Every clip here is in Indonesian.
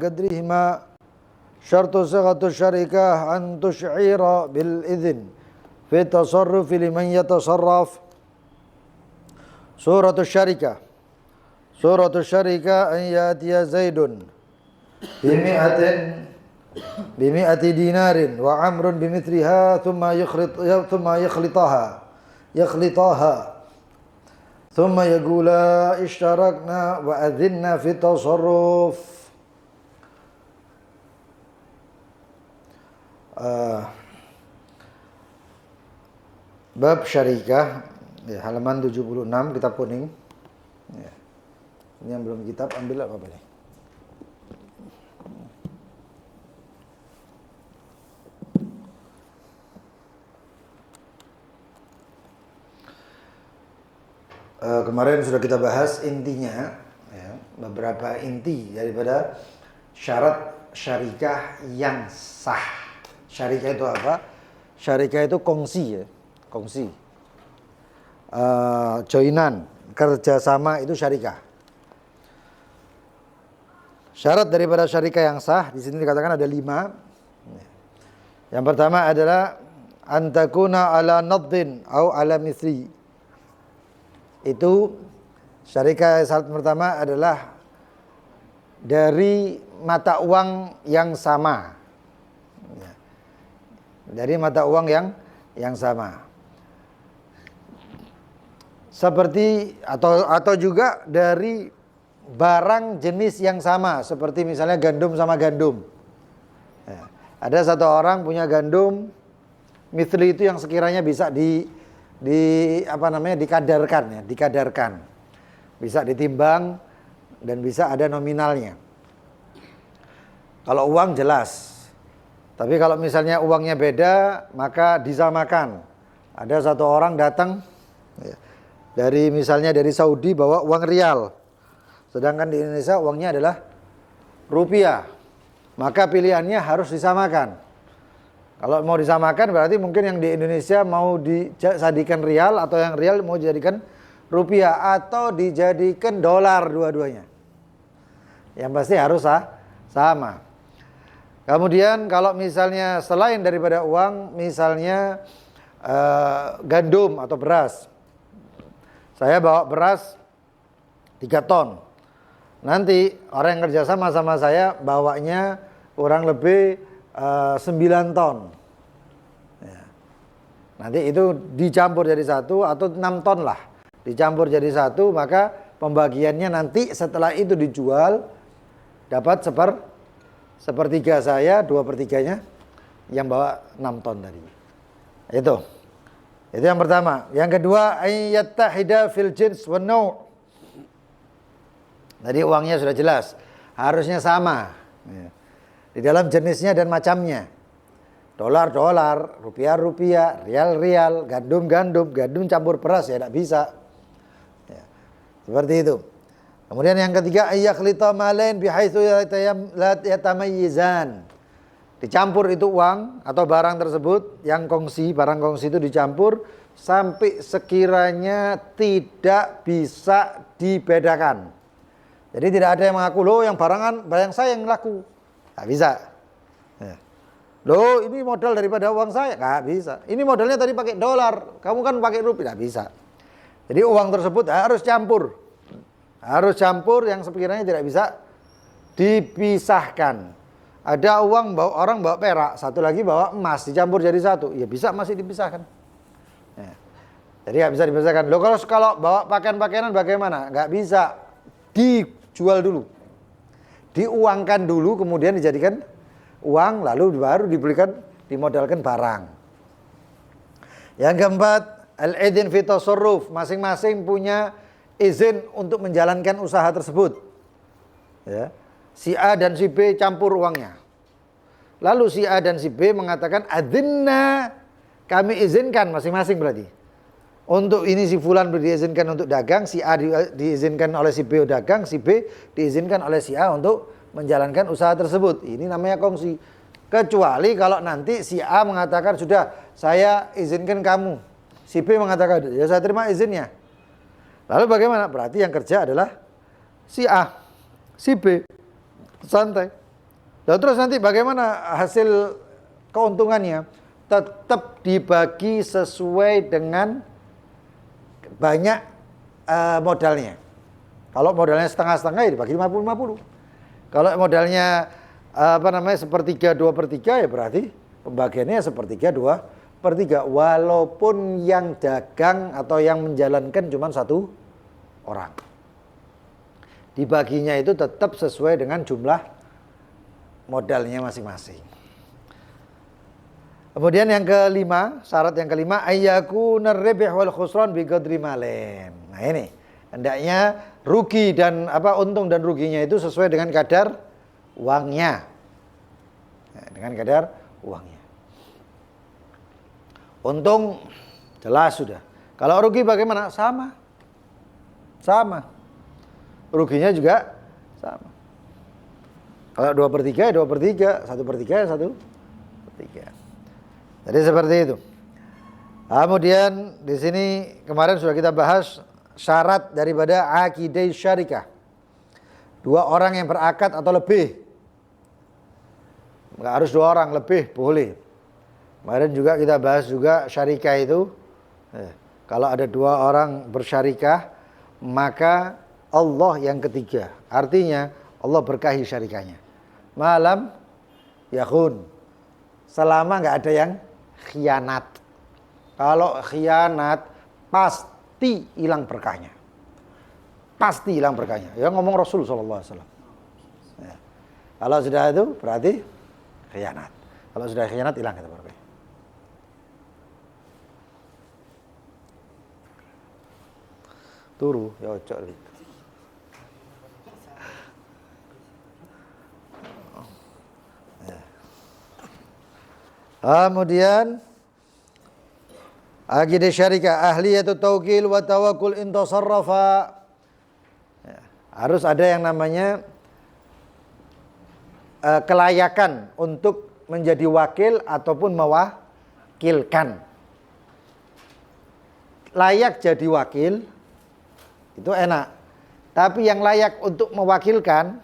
قدرهما شرط صيغة الشركة أن تشعر بالإذن في التصرف لمن يتصرف. سورة الشركة أن يأتي زيد بمئة دينار وعمر بمثلها ثم يخلطاها ثم يقولا اشتركنا وأذنا في التصرف. Bab syarikah, ya, halaman 76 kitab kuning. Ya. Ini yang belum kitab ambil apa ini? Kemarin sudah kita bahas intinya, ya, beberapa inti daripada syarat syarikah yang sah. Syarikah itu apa? Syarikah itu kongsi, ya. Kongsi, joinan, kerjasama itu syarikah. Syarat daripada syarikah yang sah di sini dikatakan ada 5. Yang pertama adalah antakuna ala naddin au ala misri. Itu syarikah syarat pertama adalah dari mata uang yang sama. Dari mata uang yang sama. Seperti atau juga dari barang jenis yang sama, seperti misalnya gandum sama gandum. Ya. Ada satu orang punya gandum mithli itu yang sekiranya bisa dikadarkan. Bisa ditimbang dan bisa ada nominalnya. Kalau uang jelas. Tapi kalau misalnya uangnya beda, maka disamakan. Ada satu orang datang, ya, misalnya dari Saudi bawa uang rial, sedangkan di Indonesia uangnya adalah rupiah, maka pilihannya harus disamakan. Kalau mau disamakan berarti mungkin yang di Indonesia mau dijadikan rial, atau yang rial mau dijadikan rupiah, atau dijadikan dolar, dua-duanya. Yang pasti harus sama. Kemudian kalau misalnya selain daripada uang, misalnya gandum atau beras. Saya bawa beras 3 ton. Nanti orang yang kerja sama saya bawanya kurang lebih 9 ton. Ya. Nanti itu dicampur jadi satu, atau 6 ton lah. Dicampur jadi satu, maka pembagiannya nanti setelah itu dijual dapat sepertiga saya, 2/3-nya yang bawa 6 ton tadi. Itu yang pertama. Yang kedua, ayyattahida fil jins wan naw'. Tadi uangnya sudah jelas, harusnya sama, ya, di dalam jenisnya dan macamnya. Dolar, rupiah, rial, gandum campur beras, ya tidak bisa. Ya, seperti itu. Kemudian yang ketiga, ayyakhlita malain bihaitsu la yatamayyizan. Dicampur itu uang atau barang tersebut yang barang kongsi itu dicampur sampai sekiranya tidak bisa dibedakan. Jadi tidak ada yang mengaku, loh yang barang saya yang laku. Nggak bisa. Ya. Loh ini modal daripada uang saya. Nggak bisa. Ini modalnya tadi pakai dolar, kamu kan pakai rupiah. Nggak bisa. Jadi uang tersebut harus campur. Harus campur yang sekiranya tidak bisa dipisahkan. Ada orang bawa perak, satu lagi bawa emas, dicampur jadi satu. Ya bisa, masih dipisahkan. Ya. Jadi nggak bisa dipisahkan. Loh kalau bawa pakaian-pakaianan bagaimana? Nggak bisa. Dijual dulu. Diuangkan dulu, kemudian dijadikan uang, lalu baru dimodalkan barang. Yang keempat, al-idzin fi tasarruf. Masing-masing punya izin untuk menjalankan usaha tersebut. Ya. Si A dan si B campur uangnya. Lalu si A dan si B mengatakan, adzinna, kami izinkan masing-masing berarti. Untuk ini si fulan diizinkan untuk dagang, si A diizinkan oleh si B dagang, si B diizinkan oleh si A untuk menjalankan usaha tersebut. Ini namanya kongsi. Kecuali kalau nanti si A mengatakan, sudah saya izinkan kamu. Si B mengatakan, ya saya terima izinnya. Lalu bagaimana? Berarti yang kerja adalah si A, si B. Santai. Lalu terus nanti bagaimana hasil keuntungannya? Tetap dibagi sesuai dengan banyak modalnya. Kalau modalnya setengah-setengah ya dibagi 50-50. Kalau modalnya sepertiga 2/3 ya berarti pembagiannya sepertiga 2/3. Walaupun yang dagang atau yang menjalankan cuma satu orang. Dibaginya itu tetap sesuai dengan jumlah modalnya masing-masing. Kemudian yang kelima, syarat yang kelima, ayyakuna ar-ribh wal khusran bi qadri malen. Nah ini, hendaknya rugi dan untung dan ruginya itu sesuai dengan kadar uangnya. Nah, dengan kadar uangnya. Untung jelas sudah. Kalau rugi bagaimana? Sama. Ruginya juga sama. Kalau 2/3 ya 2/3, 1/3 ya 1/3. Jadi seperti itu. Kemudian di sini kemarin sudah kita bahas syarat daripada aqidah syarikah. 2 orang yang berakad atau lebih. Enggak harus 2 orang, lebih boleh. Kemarin juga kita bahas juga syarikah itu. Kalau ada 2 orang bersyarikah, maka Allah yang ketiga. Artinya Allah berkahi syarikahnya. Malam yakhun. Selama enggak ada yang khianat. Kalau khianat pasti hilang berkahnya. Pasti hilang berkahnya. Ya ngomong Rasul sallallahu alaihi wasallam. Ya. Kalau sudah itu berarti khianat. Kalau sudah khianat hilang kata berkahnya. Turu ya ojo. Kemudian aqidah syarikah ahliyatut taukil wa tawakkul in tasarrafa. Harus ada yang namanya kelayakan untuk menjadi wakil ataupun mewakilkan. Layak jadi wakil itu enak. Tapi yang layak untuk mewakilkan,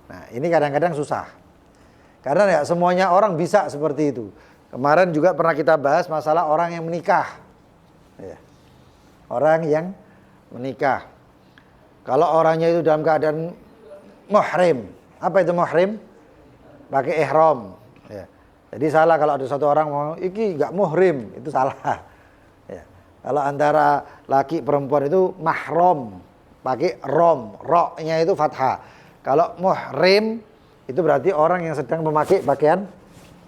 nah ini kadang-kadang susah. Karena ya semuanya orang bisa seperti itu. Kemarin juga pernah kita bahas masalah orang yang menikah. Ya. Orang yang menikah. Kalau orangnya itu dalam keadaan muhrim. Apa itu muhrim? Pakai ihram. Ya. Jadi salah kalau ada satu orang mau, iki enggak muhrim, itu salah. Ya. Kalau antara laki perempuan itu mahram, pakai rom, ro-nya itu fathah. Kalau muhrim itu berarti orang yang sedang memakai pakaian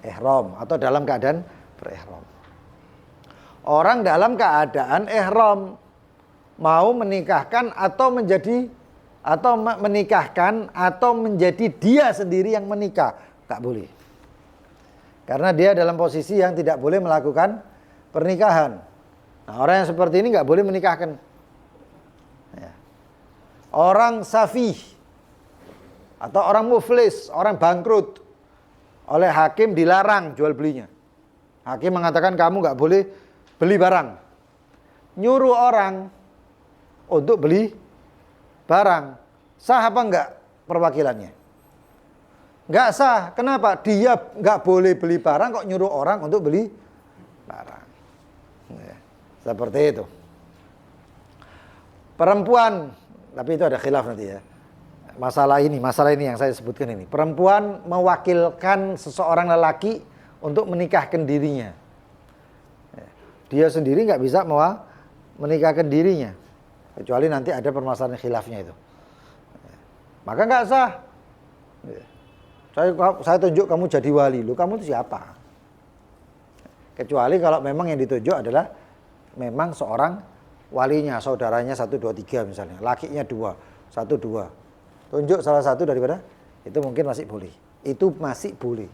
ihram atau dalam keadaan berihram. Orang dalam keadaan ihram mau menikahkan atau menikahkan atau menjadi dia sendiri yang menikah, tak boleh. Karena dia dalam posisi yang tidak boleh melakukan pernikahan. Nah, orang yang seperti ini nggak boleh menikahkan. Ya. Orang safih atau orang muflis, orang bangkrut, oleh hakim dilarang jual belinya. Hakim mengatakan kamu nggak boleh beli barang. Nyuruh orang untuk beli barang. Sah apa enggak perwakilannya? Enggak sah. Kenapa? Dia enggak boleh beli barang kok nyuruh orang untuk beli barang. Ya, seperti itu. Perempuan, tapi itu ada khilaf nanti ya. Masalah ini yang saya sebutkan ini. Perempuan mewakilkan seseorang lelaki untuk menikahkan dirinya. Dia sendiri nggak bisa menikahkan dirinya. Kecuali nanti ada permasalahan khilafnya itu. Maka nggak sah. Saya tunjuk kamu jadi wali. Lu kamu itu siapa? Kecuali kalau memang yang ditunjuk adalah memang seorang walinya, saudaranya 1, 2, 3 misalnya. Lakinya 2, 1, 2. Tunjuk salah satu daripada itu mungkin masih boleh. Itu masih boleh.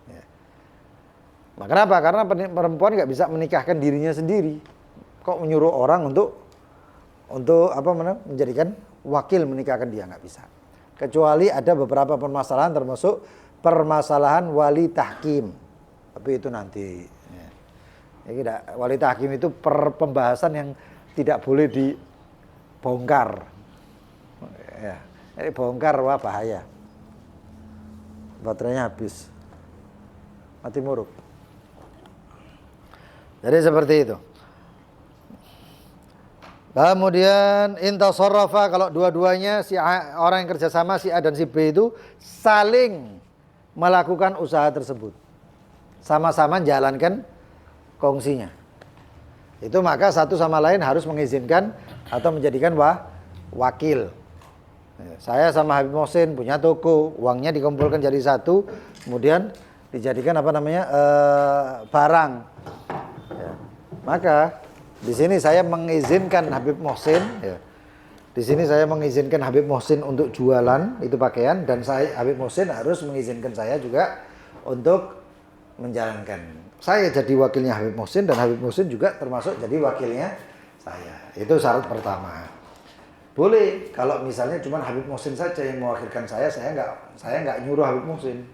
Ya. Nah, kenapa? Karena perempuan nggak bisa menikahkan dirinya sendiri. Kok menyuruh orang untuk menjadikan wakil menikahkan dia, nggak bisa. Kecuali ada beberapa permasalahan termasuk permasalahan wali tahkim. Tapi itu nanti. Ya. Jadi, wali tahkim itu pembahasan yang tidak boleh dibongkar. Ya. Jadi bongkar wah bahaya. baterainya habis. Mati muruk. Jadi seperti itu. Kemudian intasarrafa, kalau dua-duanya si A, orang yang kerjasama si A dan si B itu saling melakukan usaha tersebut, sama-sama menjalankan kongsinya. Itu maka satu sama lain harus mengizinkan atau menjadikan wakil. Saya sama Habib Mohsin punya toko, uangnya dikumpulkan jadi satu, kemudian dijadikan barang. Ya. Maka di sini saya mengizinkan Habib Mohsin, ya. Di sini saya mengizinkan Habib Mohsin untuk jualan itu pakaian, dan Habib Mohsin harus mengizinkan saya juga untuk menjalankan. Saya jadi wakilnya Habib Mohsin dan Habib Mohsin juga termasuk jadi wakilnya saya. Itu syarat pertama. Boleh kalau misalnya cuma Habib Mohsin saja yang mewakilkan saya nggak nyuruh Habib Mohsin.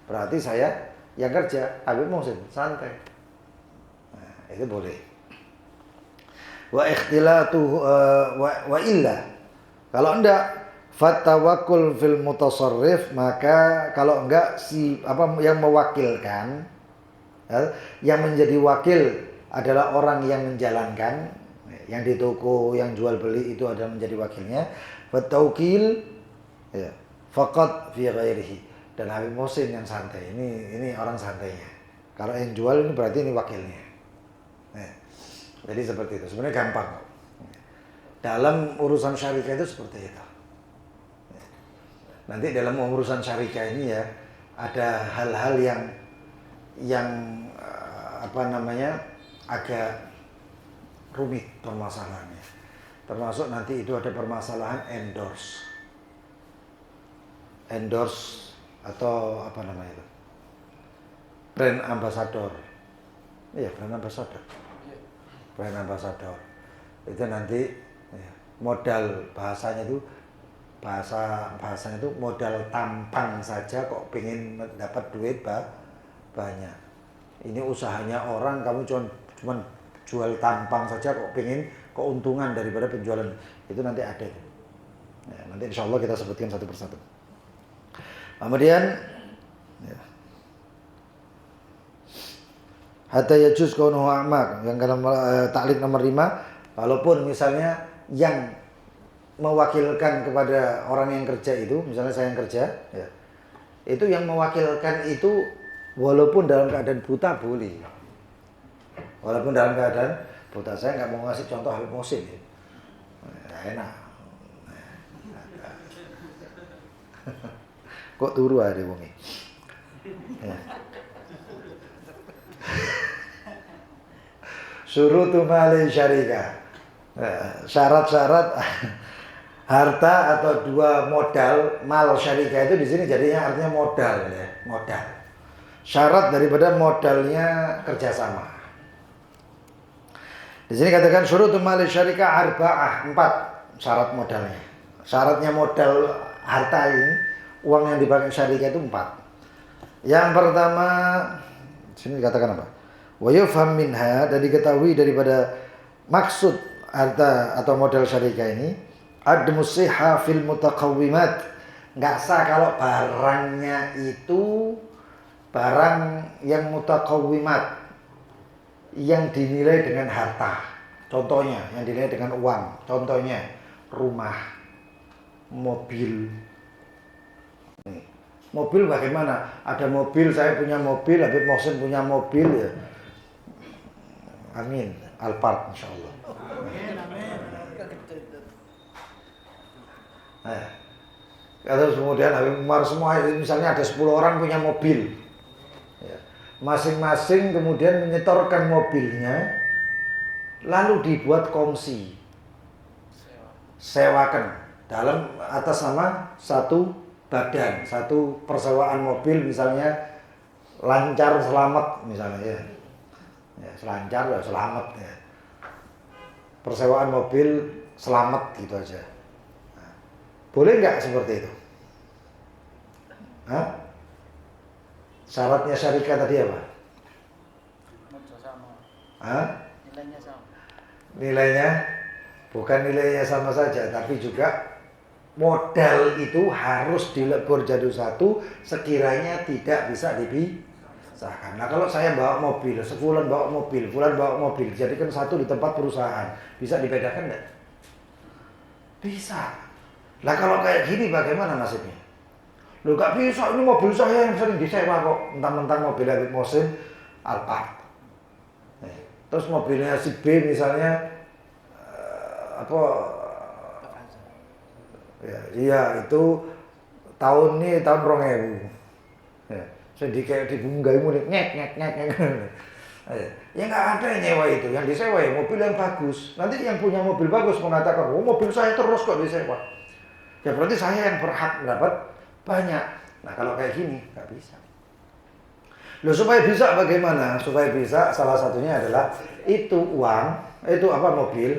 Berarti saya yang kerja, Habib Mohsin santai. Nah, itu boleh. Wa ikhtilatu wa illa. Kalau enggak fatawakkul fil mutasarrif, maka kalau enggak yang mewakilkan, yang menjadi wakil adalah orang yang menjalankan, yang di toko yang jual beli itu adalah menjadi wakilnya. Fataukil ya faqat fi ghairihi, dan Habib Mohsin yang santai. Ini orang santainya. Kalau yang jual ini berarti ini wakilnya. Jadi seperti itu. Sebenarnya gampang. Dalam urusan syarikat itu seperti itu. Nanti dalam urusan syarikat ini ya ada hal-hal yang agak rumit permasalahannya. Termasuk nanti itu ada permasalahan endorse atau brand ambassador. Iya, brand ambassador itu nanti modal bahasanya itu modal tampang saja kok pengen dapat duit banyak. Ini usahanya orang, kamu cuma jual tampang saja kok pengen keuntungan daripada penjualan. Itu nanti ada. Ya, nanti insya Allah kita sebutkan satu persatu. Kemudian hatta yajuz kaunuhu a'mar, yang dalam taklid nomor 5, walaupun misalnya yang mewakilkan kepada orang yang kerja itu, misalnya saya yang kerja, ya, itu yang mewakilkan itu walaupun dalam keadaan buta boleh. Walaupun dalam keadaan buta, saya nggak mau ngasih contoh Habib Mohsin, ya. Enak. Kok turu ada wongi. Ya. Syurutu mali syarikah, syarat-syarat harta atau dua modal mal syarikah itu di sini jadinya artinya modal, ya, modal. Syarat daripada modalnya kerjasama. Di sini katakan syurutu mali syarikah arba'ah, 4 syarat modalnya. Syaratnya modal harta ini, uang yang dipakai syarikah itu 4. Yang pertama, di sini dikatakan apa? Wa yufham minha, dan diketahui daripada maksud harta atau modal syarikah ini, admus sihha fil mutaqawwimat, enggak sah kalau barangnya itu barang yang mutaqawwimat, yang dinilai dengan harta. Contohnya yang dinilai dengan uang. Contohnya rumah, mobil. Mobil bagaimana? Ada mobil, saya punya mobil, Habib Mohsin punya mobil, ya. Amin, Alphard insyaallah. Nah, terus kemudian Habib Umar semua, misalnya ada 10 orang punya mobil, ya. Masing-masing kemudian menyetorkan mobilnya, lalu dibuat kongsi, sewakan dalam atas nama satu badan, satu persewaan mobil, misalnya Lancar Selamat misalnya, ya. Ya, selancar ya selamat, ya. Persewaan mobil selamat gitu aja. Nah, boleh nggak seperti itu? Hah? Syaratnya syarikat tadi apa? Hah? Nilainya sama. Nilainya bukan nilainya sama saja, tapi juga modal itu harus dilebur jadi satu, sekiranya tidak bisa dipisahkan. Nah kalau saya bawa mobil, sebulan bawa mobil, bulan bawa mobil, jadikan satu di tempat perusahaan, bisa dibedakan enggak? Bisa. Nah kalau kayak gini bagaimana nasibnya? Loh gak bisa, ini mobil saya yang sering disewa kok, mentang-mentang mobil Habib Muhsin Alphard. Terus mobilnya si B misalnya ya, iya itu tahun 2000. Ya, saya kayak dibunggai murid nyek. Ya nggak ada yang nyewa itu, yang disewa ya mobil yang bagus. Nanti yang punya mobil bagus mengatakan, oh mobil saya terus kok disewa. Ya berarti saya yang berhak mendapat banyak. Nah kalau kayak gini nggak bisa. Loh supaya bisa bagaimana? Supaya bisa salah satunya adalah itu uang, itu apa mobil.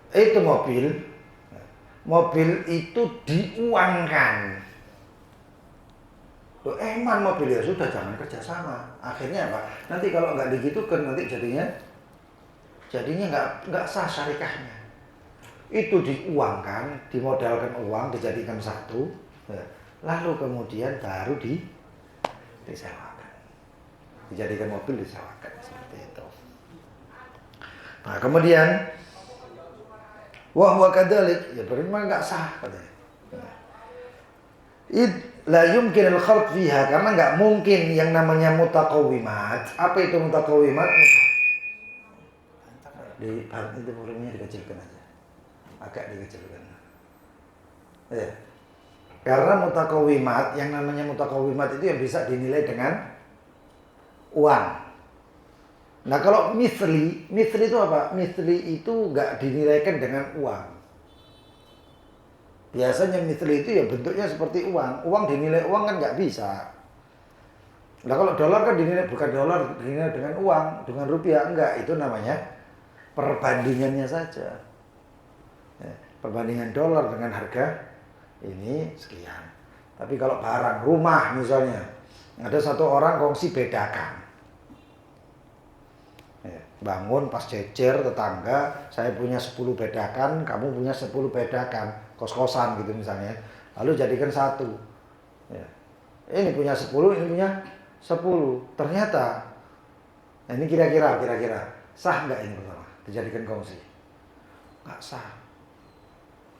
Itu mobil itu diuangkan. Loh, eman mobil ya sudah jangan kerjasama. Akhirnya apa? Nanti kalau nggak digitukan nanti jadinya nggak sah syarikahnya. Itu diuangkan, dimodalkan uang, dijadikan satu, lalu kemudian baru disewakan. Dijadikan mobil disewakan seperti itu. Nah kemudian wah kadzalik, ya berarti memang nggak sah katanya. La yumkin al-khalq fiha, karena nggak mungkin yang namanya mutaqawimat. Apa itu mutaqawimat? Di itu volumenya dikecilkan aja. Agak dikecilkan. Ya. Karena mutaqawimat, yang namanya mutaqawimat itu yang bisa dinilai dengan uang. Nah kalau misli itu apa? Misli itu nggak dinilaikan dengan uang. Biasanya misli itu ya bentuknya seperti uang. Uang dinilai uang kan nggak bisa. Nah kalau dolar kan dinilai bukan dolar, dinilai dengan uang, dengan rupiah enggak. Itu namanya perbandingannya saja. Ya, perbandingan dolar dengan harga ini sekian. Tapi kalau barang rumah misalnya, ada satu orang kongsi bedakan. Bangun pas jejer tetangga, saya punya 10 bedakan, kamu punya 10 bedakan, kos-kosan gitu misalnya. Lalu jadikan satu. Ya. Ini punya 10, ini punya 10. Ternyata ini kira-kira sah nggak ini pertama? Dijadikan kongsi? Nggak sah.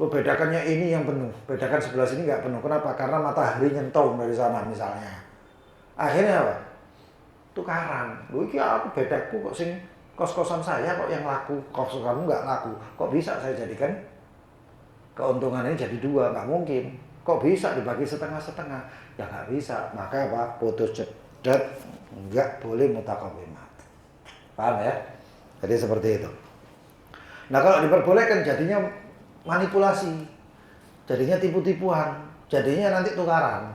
Lo bedakannya ini yang penuh, bedakan sebelah sini nggak penuh. Kenapa? Karena matahari nyentong dari sana misalnya. Akhirnya apa? Tukaran. Lu iki aku bedaku kok sing kos-kosan saya kok yang laku, kos kamu nggak laku. Kok bisa saya jadikan keuntungannya jadi 2? Nggak mungkin. Kok bisa dibagi setengah-setengah? Ya nggak bisa. Maka apa? Putus cedet, nggak boleh mutaqawimat. Paham ya? Jadi seperti itu. Nah kalau diperbolehkan jadinya manipulasi, jadinya tipu-tipuan, jadinya nanti tukaran.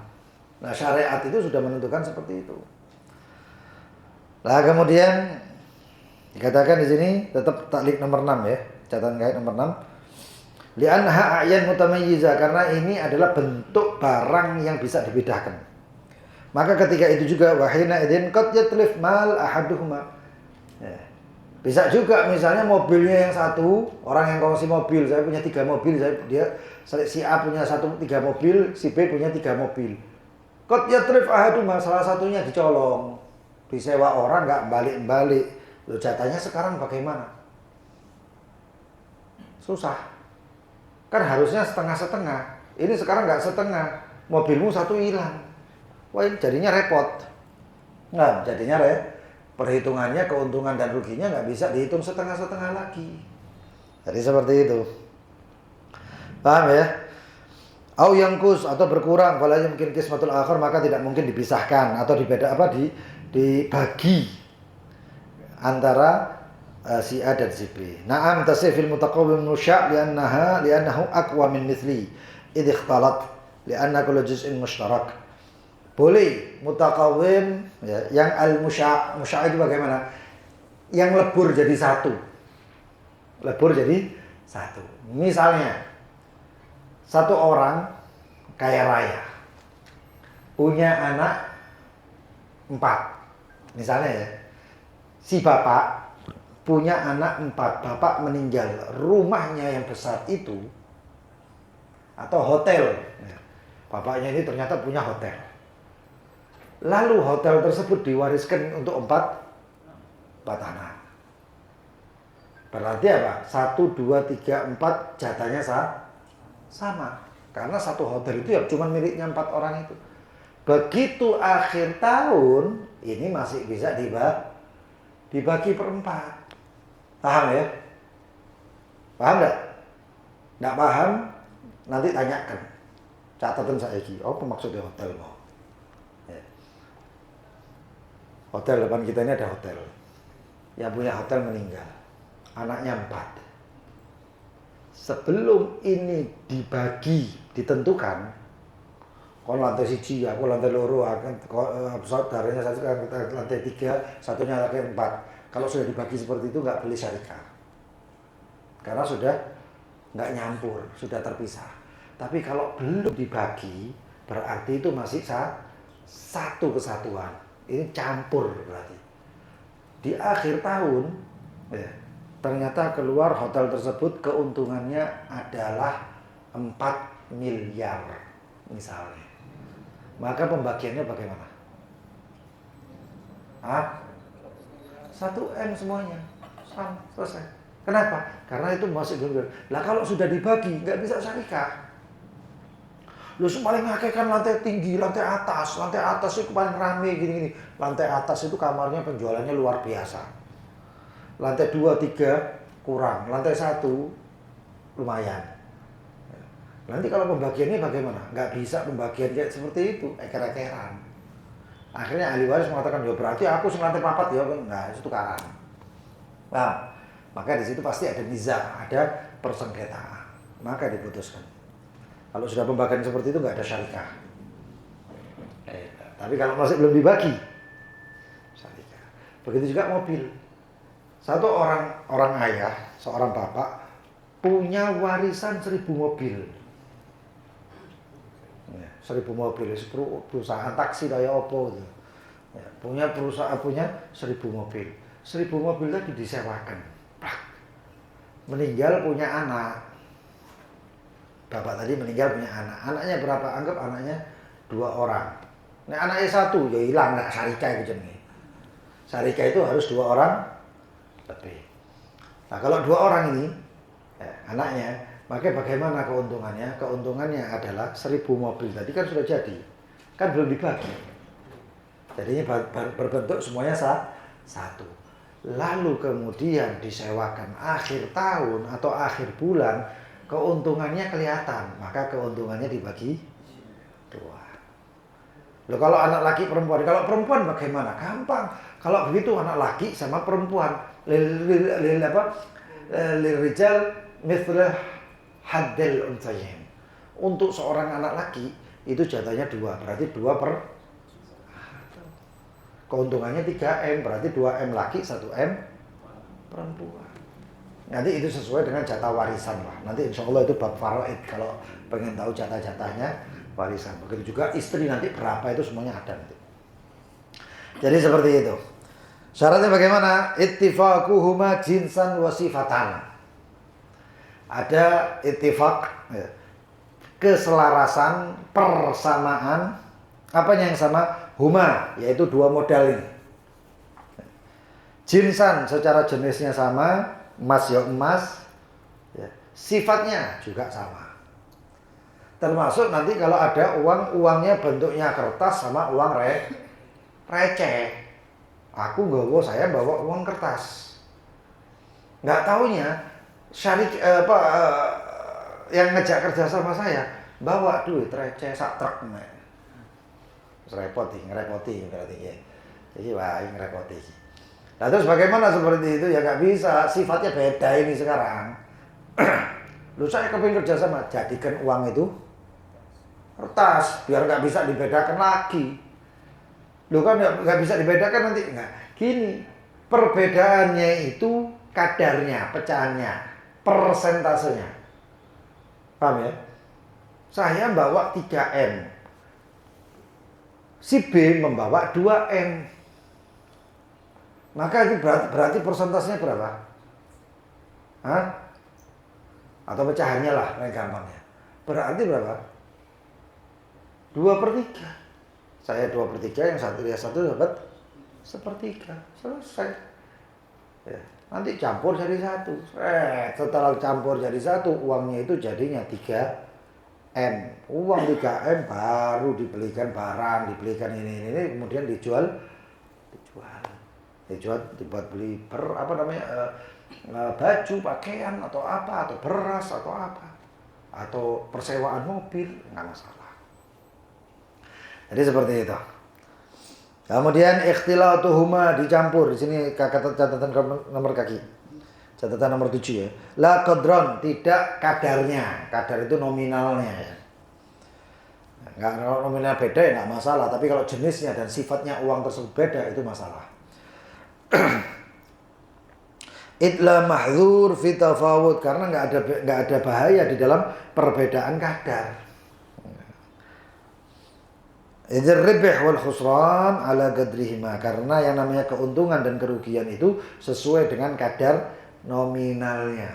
Nah syariat itu sudah menentukan seperti itu. Nah kemudian dikatakan di sini tetap taklik nomor 6 ya, catatan kait nomor 6. Li'annaha a'yan mutamayyiza, karena ini adalah bentuk barang yang bisa dibedakan. Maka ketika itu juga wahina idzin qad yatlif mal ahaduhuma. Ya. Bisa juga misalnya mobilnya yang satu, orang yang kongsi mobil, saya punya 3 mobil, si A punya 3 mobil, si B punya 3 mobil. Qad yatlif ahaduhuma, salah satunya dicolong. Disewa orang nggak balik-balik. Loh jatahnya sekarang bagaimana? Susah. Kan harusnya setengah-setengah. Ini sekarang nggak setengah. Mobilmu satu hilang. Wah ini jadinya repot. Nggak, jadinya perhitungannya keuntungan dan ruginya nggak bisa dihitung setengah-setengah lagi. Jadi seperti itu. Paham ya? Au yangkus atau berkurang, kalau mungkin kismatul akhir maka tidak mungkin dipisahkan atau dibagi antara si A dan si B. Na'am tasifil mutaqawwim nusya' li'annahu aqwa min mithli idh ikhtalat li'anna kullu juz'in mushtarak. Boleh mutaqawwim ya, yang al-musya' itu bagaimana? Yang lebur jadi satu. Lebur jadi satu. Misalnya satu orang kaya raya punya anak 4. Misalnya ya, si bapak punya anak 4, bapak meninggal, rumahnya yang besar itu, atau hotel, bapaknya ini ternyata punya hotel, lalu hotel tersebut diwariskan untuk 4 anak. Berarti apa? 1, 2, 3, 4 jatahnya sama. Karena satu hotel itu ya cuma miliknya 4 orang itu. Begitu akhir tahun, ini masih bisa dibagi per 4. Paham ya? Paham nggak? Nggak paham? Nanti tanyakan. Catatan saya lagi. Apa maksudnya hotel mau? Ya. Hotel depan kita ini ada hotel. Yang punya hotel meninggal. Anaknya 4. Sebelum ini dibagi, ditentukan, kon lantai 1, aku lantai 2, saudaranya satu lantai 3, satunya lantai 4. Kalau sudah dibagi seperti itu nggak boleh syarikah. Karena sudah nggak nyampur, sudah terpisah. Tapi kalau belum dibagi, berarti itu masih satu kesatuan. Ini campur berarti. Di akhir tahun, ya, ternyata keluar hotel tersebut keuntungannya adalah 4 miliar misalnya. Maka pembagiannya bagaimana? 1M semuanya. Sama, selesai. Kenapa? Karena itu masih belum. Lah kalau sudah dibagi, nggak bisa syarikah. Lu paling ngakeh kan lantai tinggi, lantai atas. Lantai atas itu paling rame gini-gini. Lantai atas itu kamarnya penjualannya luar biasa. Lantai 2, 3 kurang. Lantai 1 lumayan. Nanti kalau pembagiannya bagaimana? Nggak bisa pembagian kayak seperti itu. Eker-ekeran. Akhirnya ahli waris mengatakan, ya berarti aku lantai 4 ya. Nah, itu tukaran. Nah, maka di situ pasti ada nizam, ada persengketaan. Maka diputuskan. Kalau sudah pembagian seperti itu nggak ada syarikah. Tapi kalau masih belum dibagi, syarikah. Begitu juga mobil. Satu orang ayah, seorang bapak punya warisan 1000 mobil. 1000 mobil, perusahaan taksi kayak Oppo gitu. Ya, punya perusahaan, punya 1000 mobil. 1000 mobil tadi disewakan. Meninggal punya anak. Bapak tadi meninggal punya anak. Anaknya berapa? Anggap anaknya 2 orang. Nah, anaknya 1 ya hilang, nggak syarikah itu jenenge. Syarikah itu harus 2 orang lebih. Nah, kalau 2 orang ini anaknya, maka bagaimana keuntungannya? Keuntungannya adalah 1000 mobil tadi kan sudah jadi. Kan belum dibagi. Jadinya berbentuk semuanya satu. Lalu kemudian disewakan akhir tahun atau akhir bulan, keuntungannya kelihatan. Maka keuntungannya dibagi 2. Loh, kalau anak laki perempuan, kalau perempuan bagaimana? Gampang. Kalau begitu anak laki sama perempuan, lirijal mithlah haddil unsayain. Untuk seorang anak laki itu jatahnya 2, berarti 2 per keuntungannya 3M, berarti 2M laki, 1M perempuan. Nanti itu sesuai dengan jatah warisan lah. Nanti insya Allah itu bab faraid kalau pengen tahu jatah-jatahnya warisan. Begitu juga istri nanti berapa itu semuanya ada nanti. Jadi seperti itu. Syaratnya bagaimana? Ittifaquhuma jinsan wa sifatan. Ada ittifaq, ya, keselarasan, persamaan. Apanya yang sama? Huma, yaitu 2 modal ini. Jinsan secara jenisnya sama, emas ya emas, ya. Sifatnya juga sama. Termasuk nanti kalau ada uangnya bentuknya kertas sama uang receh. Aku saya bawa uang kertas. Nggak taunya yang ngejak kerja sama saya bawa duit receh sak truk. Ngerepoti berarti ya. Jadi wah ngerepoti. Nah terus bagaimana seperti itu? Ya nggak bisa, sifatnya beda ini sekarang. Lu saya kepingin kerja sama, jadikan uang itu kertas biar nggak bisa dibedakan lagi. Lu kan nggak bisa dibedakan nanti nggak. Gini, perbedaannya itu kadarnya, pecahannya, persentasenya. Paham ya? Saya bawa 3M. Si B membawa 2M. Maka itu berarti persentasenya berapa? Hah? Atau pecahannya lah, paling gampangnya. Berarti berapa? 2/3. Saya 2/3, yang satu dia satu dapat 1/3. Selesai. Ya. Nanti campur jadi satu. Setelah campur jadi satu, uangnya itu jadinya 3M. Uang 3M baru dibelikan barang, dibelikan ini, kemudian dijual, dibuat beli baju, pakaian atau apa, atau beras atau apa, atau persewaan mobil, nggak masalah. Jadi seperti itu. Kemudian ikhtilatuhuma dicampur. Di sini catatan nomor kaki. Catatan nomor 7 ya. La qadron, tidak kadarnya. Kadar itu nominalnya ya. Enggak, kalau nominal beda ya enggak masalah, tapi kalau jenisnya dan sifatnya uang tersebut beda itu masalah. Itla mahdzur fi tafawud, karena enggak ada bahaya di dalam perbedaan kadar. Idzar ribh wal khusran ala qadrihima, karena yang namanya keuntungan dan kerugian itu sesuai dengan kadar nominalnya.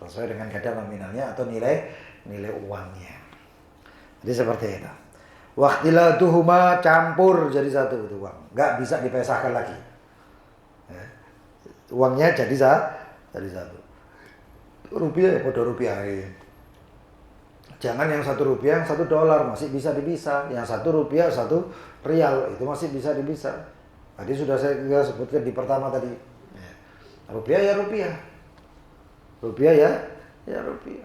Sesuai dengan kadar nominalnya atau nilai uangnya. Jadi seperti itu. Waqtilatuhuma, campur jadi satu itu uang. Enggak bisa dipisahkan lagi. Ya. Uangnya jadi satu. Rupiah ya pada rupiah. Jangan yang $1, yang $1 masih bisa dipisah. Yang Rp1, Rp1 itu masih bisa dipisah. Tadi sudah saya sebutkan di pertama tadi. Rupiah ya rupiah. Rupiah ya rupiah.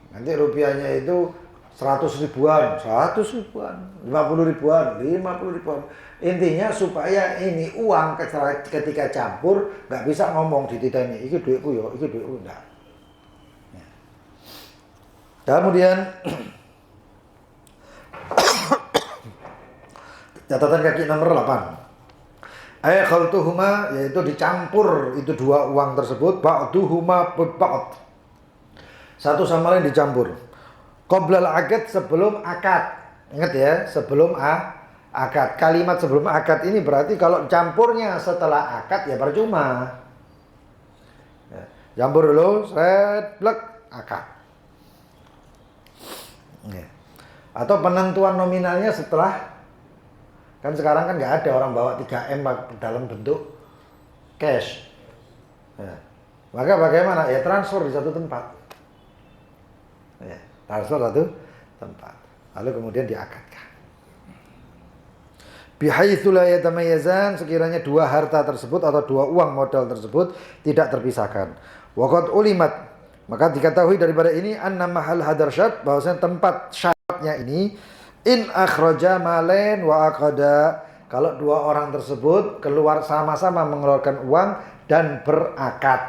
Nanti rupiahnya itu 100 ribuan, 50 ribuan. Intinya supaya ini uang ketika campur nggak bisa ngomong dititeni, iki duitku yo, iki duitku enggak. Kemudian catatan kaki nomor 8. Khaltuhuma, yaitu dicampur itu dua uang tersebut, ba'duhuma ba'd. Satu sama lain dicampur. Qoblal akad, sebelum akad. Ingat ya, sebelum akad. Kalimat sebelum akad ini berarti kalau campurnya setelah akad ya percuma. Campur dulu, blek, akad. Atau penentuan nominalnya setelah, kan sekarang kan nggak ada orang bawa 3M dalam bentuk cash. Maka bagaimana? Ya transfer di satu tempat. Transfer satu tempat. Lalu kemudian diakadkan. Bihaitsu la yatamayyazan, sekiranya dua harta tersebut atau dua uang modal tersebut tidak terpisahkan. Wa qad ulimat, maka diketahui daripada ini anna mahal hadar syart, bahwasanya tempat syaratnya ini in akhraja malen wa aqada, kalau dua orang tersebut keluar sama-sama mengeluarkan uang dan berakad.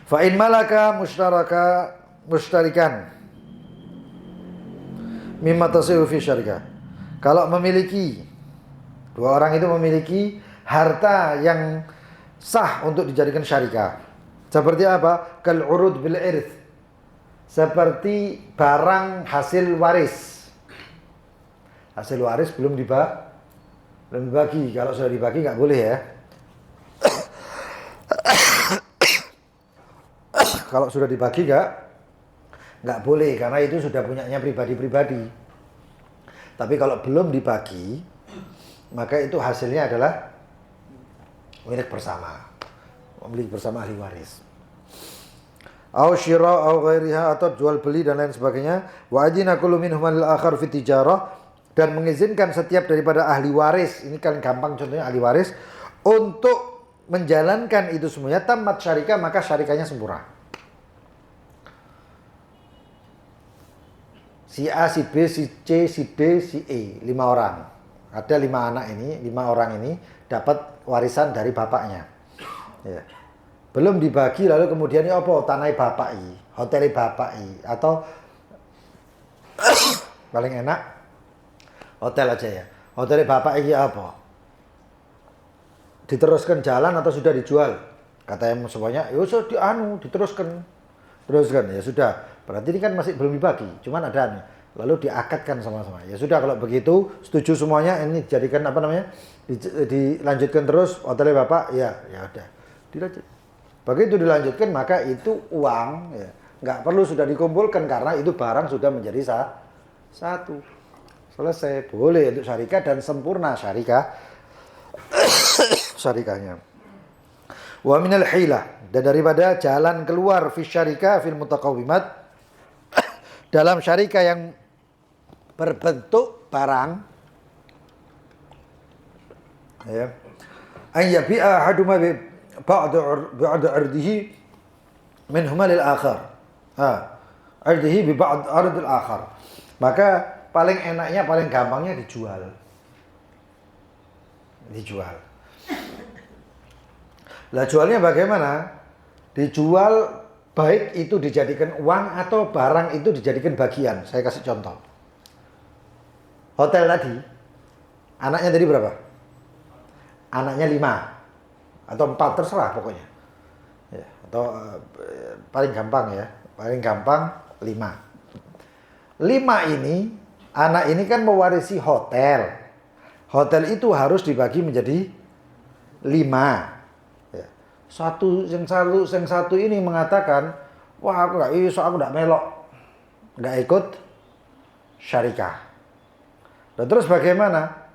Fa in malaka mushtarikan mimma tasihu fi syarikah, kalau memiliki, dua orang itu memiliki harta yang sah untuk dijadikan syarikah. Seperti apa? Kal urud bil irth, seperti barang hasil waris. Hasil waris belum dibagi. Kalau sudah dibagi nggak boleh ya. Kalau sudah dibagi nggak boleh, karena itu sudah punyanya pribadi-pribadi. Tapi kalau belum dibagi, maka itu hasilnya adalah milik bersama, milik bersama ahli waris. Au syira au ghairiha, atau jual beli dan lain sebagainya. Wa adina kullu minhum lil akhar fi tijarah, dan mengizinkan setiap daripada ahli waris, ini kan gampang contohnya ahli waris, untuk menjalankan itu semuanya tamat syarikah, maka syarikahnya sempurna. Si A, si B, si C, si D, si E, 5 orang. Ada 5 anak ini, 5 orang ini dapat warisan dari bapaknya. Ya. Belum dibagi, lalu kemudian ini apa? Tanah bapak I, hotel bapak I, atau paling enak hotel aja ya. Hotel bapak I apa? Diteruskan jalan atau sudah dijual? Kata yang semuanya, ya sudah diteruskan. Ya sudah. Berarti ini kan masih belum dibagi, cuman ada nih lalu diakadkan sama-sama. Ya sudah kalau begitu setuju semuanya, ini dijadikan apa namanya? Dilanjutkan terus hotelnya Bapak, ya udah. Dilanjut. Begitu dilanjutkan maka itu uang ya, nggak perlu sudah dikumpulkan karena itu barang sudah menjadi satu. Selesai, boleh untuk syarikah dan sempurna syarikahnya. Wa minal hilah, dan daripada jalan keluar fi syarikah fil mutaqawimat, dalam syarikah yang berbentuk barang ya, an yabi'a ahaduma bi ba'd ardihi min huma lil akhar. Ardihi bi ba'd ardil akhar. Maka paling enaknya, paling gampangnya dijual. Lah jualnya bagaimana? Dijual baik itu dijadikan uang atau barang itu dijadikan bagian. Saya kasih contoh. Hotel tadi, anaknya tadi berapa? Anaknya 5 atau 4 terserah pokoknya. Ya, atau paling gampang ya, paling gampang 5. 5 ini, anak ini kan mewarisi hotel. Hotel itu harus dibagi menjadi 5. Yang satu ini mengatakan, wah aku nggak melok, nggak ikut syarikah. Dan terus bagaimana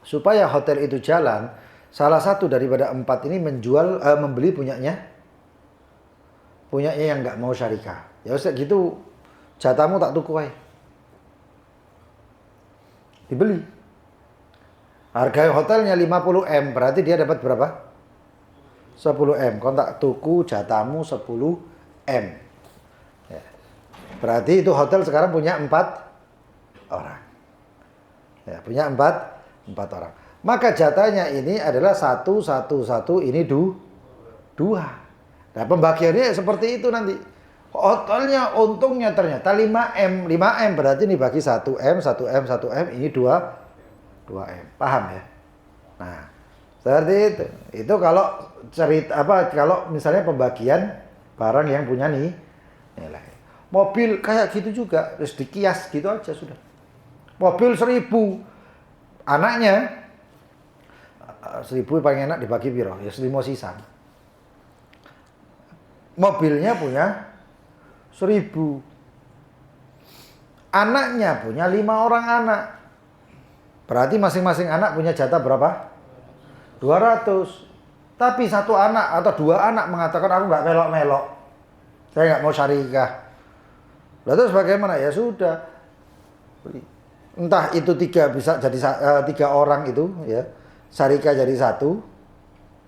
supaya hotel itu jalan? Salah satu daripada 4 ini membeli punyanya yang nggak mau syarikah. Ya usah gitu, jatahmu tak tuku aja. Dibeli. Harga hotelnya 50 M, berarti dia dapat berapa? 10 M. Kontak tuku jatahmu 10 M. Ya. Berarti itu hotel sekarang punya 4 orang. Ya, punya 4 orang. Maka jatahnya ini adalah 1, 1, 1, ini 2. Nah pembagiannya seperti itu nanti. Hotelnya untungnya ternyata 5 M. 5 M berarti ini bagi 1 M, 1 M, 1 M, ini 2 M. Paham ya? Nah, seperti itu. Itu kalau kalau misalnya pembagian barang yang punya nilai. Mobil kayak gitu juga, terus dikias gitu aja sudah. Mobil 1.000, anaknya 1.000 paling enak dibagi piro? Ya 1.000 sisa. Mobilnya punya 1.000. Anaknya punya 5 orang anak. Berarti masing-masing anak punya jatah berapa? 200. Tapi 1 anak atau 2 anak mengatakan aku nggak melok-melok, saya nggak mau syarikah. Lalu terus bagaimana? Ya sudah, entah itu 3 bisa jadi 3 orang itu ya, syarikah jadi 1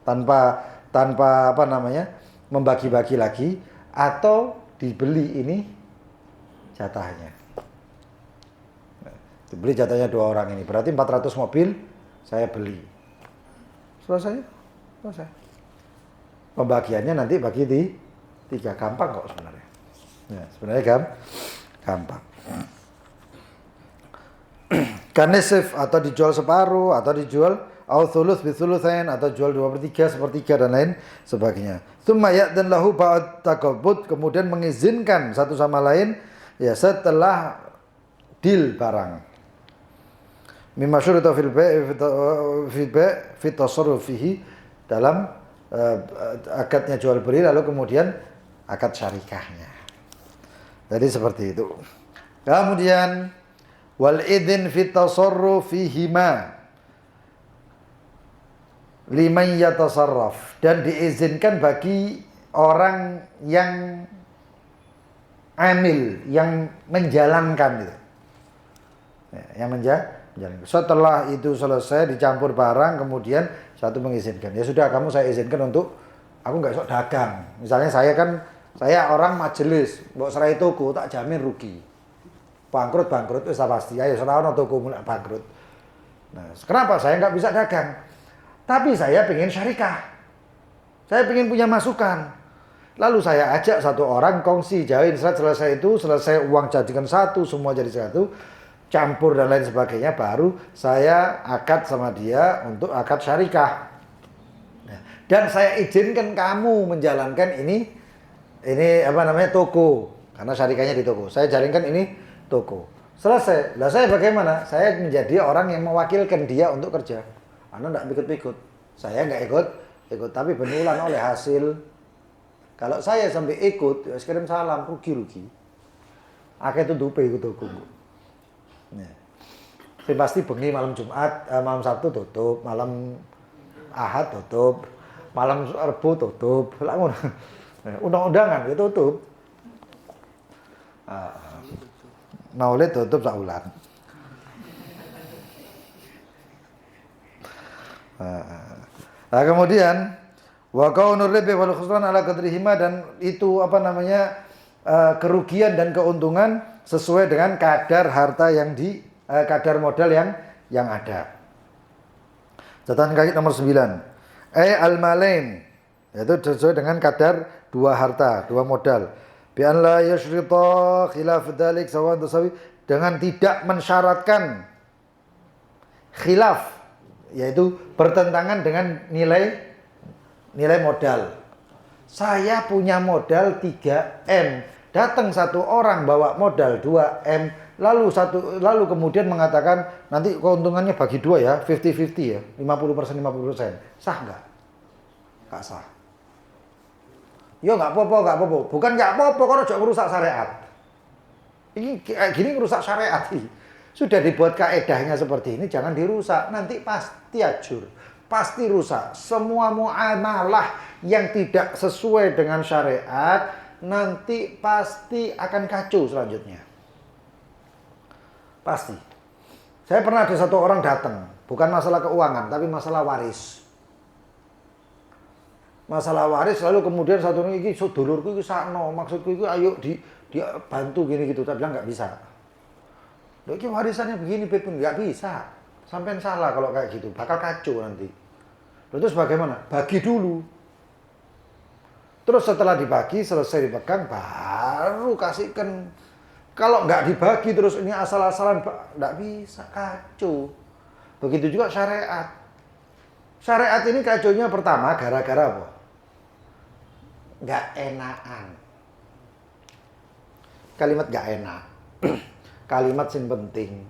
tanpa apa namanya membagi-bagi lagi, atau dibeli ini jatahnya. Dibeli jatahnya 2 orang ini, berarti 400 mobil saya beli. Selesai. Pembagiannya nanti bagi di 3, gampang kok sebenarnya. Ya, sebenarnya gampang. Kanisif atau dijual separuh, atau dijual thuluth bi thulutsain, atau jual 2/3, 1/3 dan lain sebagainya. Tsumma ya'dan lahu ba'd taqabbud, kemudian mengizinkan satu sama lain ya setelah deal barang. Mimma syurita fil fi tasarruf fihi, dalam akadnya jual beli, lalu kemudian akad syarikahnya. Jadi seperti itu. Kemudian wal idzin fi tasarruf fihima liman yatasarraf, dan diizinkan bagi orang yang amil, yang menjalankan itu. Ya, yang menjalankan. Setelah itu selesai dicampur barang, kemudian satu mengizinkan. Ya sudah, kamu saya izinkan untuk aku nggak sok dagang. Misalnya saya orang majelis, mbok serai toko tak jamin rugi. Bangkrut itu pasti. Ayo serahno toko mulai bangkrut. Nah, kenapa saya nggak bisa dagang? Tapi saya pengen syarikah. Saya pengen punya masukan. Lalu saya ajak 1 orang kongsi, jauhin selesai uang jadikan 1, semua jadi 1. Campur dan lain sebagainya, baru saya akad sama dia untuk akad syarikah. Dan saya izinkan kamu menjalankan ini apa namanya toko, karena syarikahnya di toko. Saya jalankan ini toko. Selesai. Lah saya bagaimana? Saya menjadi orang yang mewakilkan dia untuk kerja. Anda enggak ikut-ikut. Saya enggak ikut, tapi benulan oleh hasil. Kalau saya sampai ikut, ya kirim salam, rugi-rugi. Akeh tutupe iku toko. Nah. Sing pasti bengi malam Jumat, malam Sabtu tutup, malam Ahad tutup, malam Rebo tutup. Lah ngono. Undang-undangan ya tutup. Maulid tutup sak wulan. Nah, kemudian wa qaunur ribi wal khusran ala qadrihima, dan itu apa namanya kerugian dan keuntungan sesuai dengan kadar harta yang kadar modal yang ada. Catatan kaki nomor 9. Al-malain, yaitu sesuai dengan kadar dua harta, dua modal. Bi an la yashrita khilaf dzalik sawan tasawi, dengan tidak mensyaratkan khilaf, yaitu bertentangan dengan nilai modal. Saya punya modal 3M, datang satu orang bawa modal 2M, lalu kemudian mengatakan nanti keuntungannya bagi dua ya, 50-50 ya, 50%. Sah nggak? Nggak sah. Yo nggak apa-apa. Bukan nggak apa-apa, kalau jangan merusak syariat. Ini kayak gini merusak syariat. Sudah dibuat kaedahnya seperti ini, jangan dirusak. Nanti pasti ajur, pasti rusak. Semua muamalah yang tidak sesuai dengan syariat nanti pasti akan kacau selanjutnya. Pasti. Saya pernah ada satu orang datang, bukan masalah keuangan, tapi masalah waris. Masalah waris, lalu kemudian satu ini sedulurku iki sakno, maksudku itu ayo dia bantu gini gitu. Saya bilang nggak bisa. Loh, ini warisannya begini, Beb, nggak bisa. Sampai salah kalau kayak gitu, bakal kacau nanti. Loh, terus bagaimana? Bagi dulu. Terus setelah dibagi, selesai dipegang, baru kasihkan. Kalau nggak dibagi terus ini asal-asalan, nggak bisa, kacau. Begitu juga syariat. Syariat ini kacaunya pertama gara-gara apa? Nggak enakan. Kalimat nggak enak. Kalimat sing penting.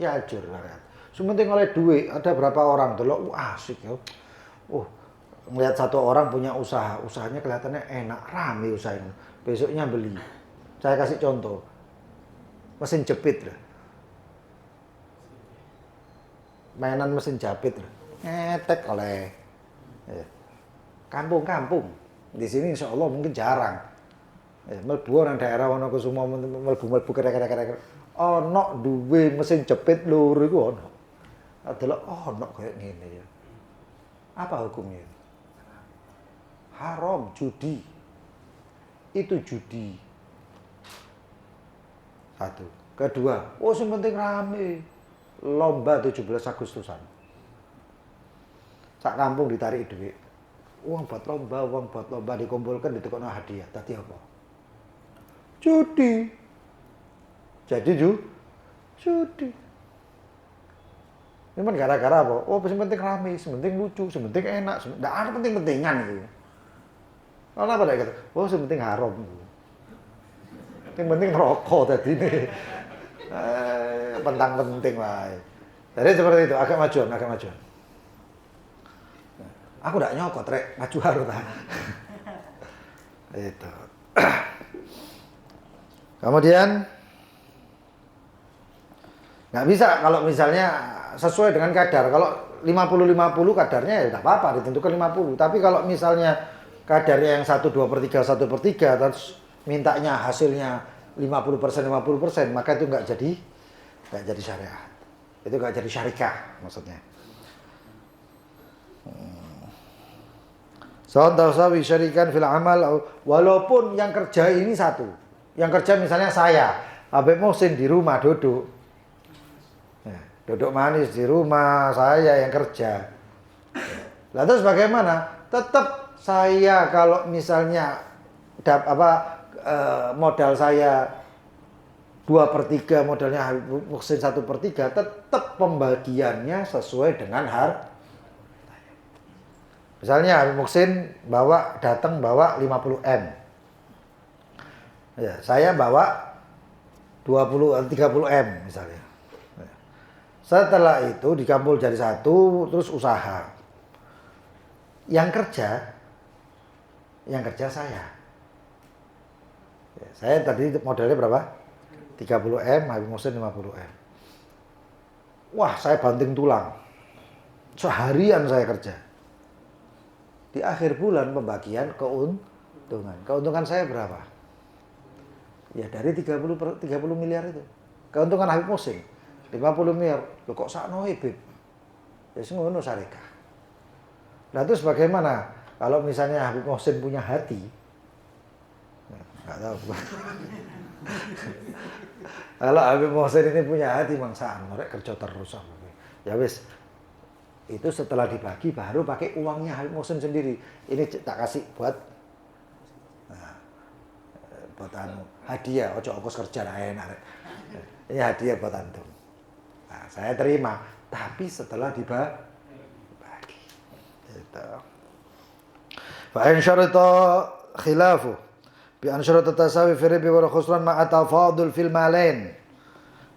Ya ajur syariat. Sementing oleh duit, ada berapa orang tuh asik ya. Ngelihat satu orang punya usaha, usahanya kelihatannya enak, rame usahanya. Besoknya beli. Saya kasih contoh, mesin jepit lah, mainan mesin jepit lah, ngetek oleh kampung-kampung. Di sini insya Allah mungkin jarang. Melbu orang daerah Wonokusumo melbu kira-kira. Ono duwe mesin jepit lur iku ono. Adalah ono kayak gini ya. Apa hukumnya? Haram, judi. Itu judi. Satu. Kedua, yang penting rame. Lomba 17 Agustusan. Sak kampung ditarik duit. Uang buat lomba dikumpulkan, ditukar hadiah. Tadi apa? Judi. Jadi judi. Ini gara-gara apa? Yang penting rame, yang penting lucu, yang penting enak, tidak ada penting-pentingan gitu. Kalau apa dia kata? Yang penting haram. Yang penting rokok tadi ini. Penting lah. Jadi seperti itu, agak majuan. Aku tidak nyokot, Rek. Maju harus. Itu. Kemudian nggak bisa kalau misalnya sesuai dengan kadar. Kalau 50-50 kadarnya ya tidak apa-apa, ditentukan 50. Tapi kalau misalnya kadarnya yang 1/2/3, 1/3, terus mintanya hasilnya 50%, maka itu nggak jadi syariat. Itu nggak jadi syarikah maksudnya. Sawi syarikan fil amal, walaupun yang kerja ini satu. Yang kerja misalnya saya, Habib Muhsin di rumah duduk. Duduk manis di rumah, saya yang kerja. Lalu terus bagaimana? Tetap saya kalau misalnya modal saya 2/3, modalnya Habib Muhsin 1/3, tetap pembagiannya sesuai dengan harta. Misalnya Habib Muhsin datang bawa 50M. Ya, saya bawa 30 M misalnya. Setelah itu dikampul jadi satu, terus usaha. Yang kerja saya. Saya tadi modalnya berapa? 30 M, Habib Muhsin 50 M. Wah, saya banting tulang. Seharian saya kerja. Di akhir bulan pembagian keuntungan. Keuntungan saya berapa? Ya dari 30 miliar itu. Keuntungan Habib Muhsin 50 miliar. Loh kok sakno Habib? Ya ngono syarikat. Nah terus bagaimana kalau misalnya Habib Muhsin punya hati? Nggak tahu. Kalau Habib Muhsin ini punya hati mangsaan, mereka kerja terus. Ya wis. Itu setelah dibagi baru pakai uangnya Habib Muhsin sendiri. Ini tak kasih buat hadiah, ojo ongkos kerja lah enak. Ini hadiah buat antum. Nah, saya terima, tapi setelah dibagi. Gitu. Fa in syarata khilafu bi an syarata tasawi fi ribi wal khusran ma'a tafadul fil malain.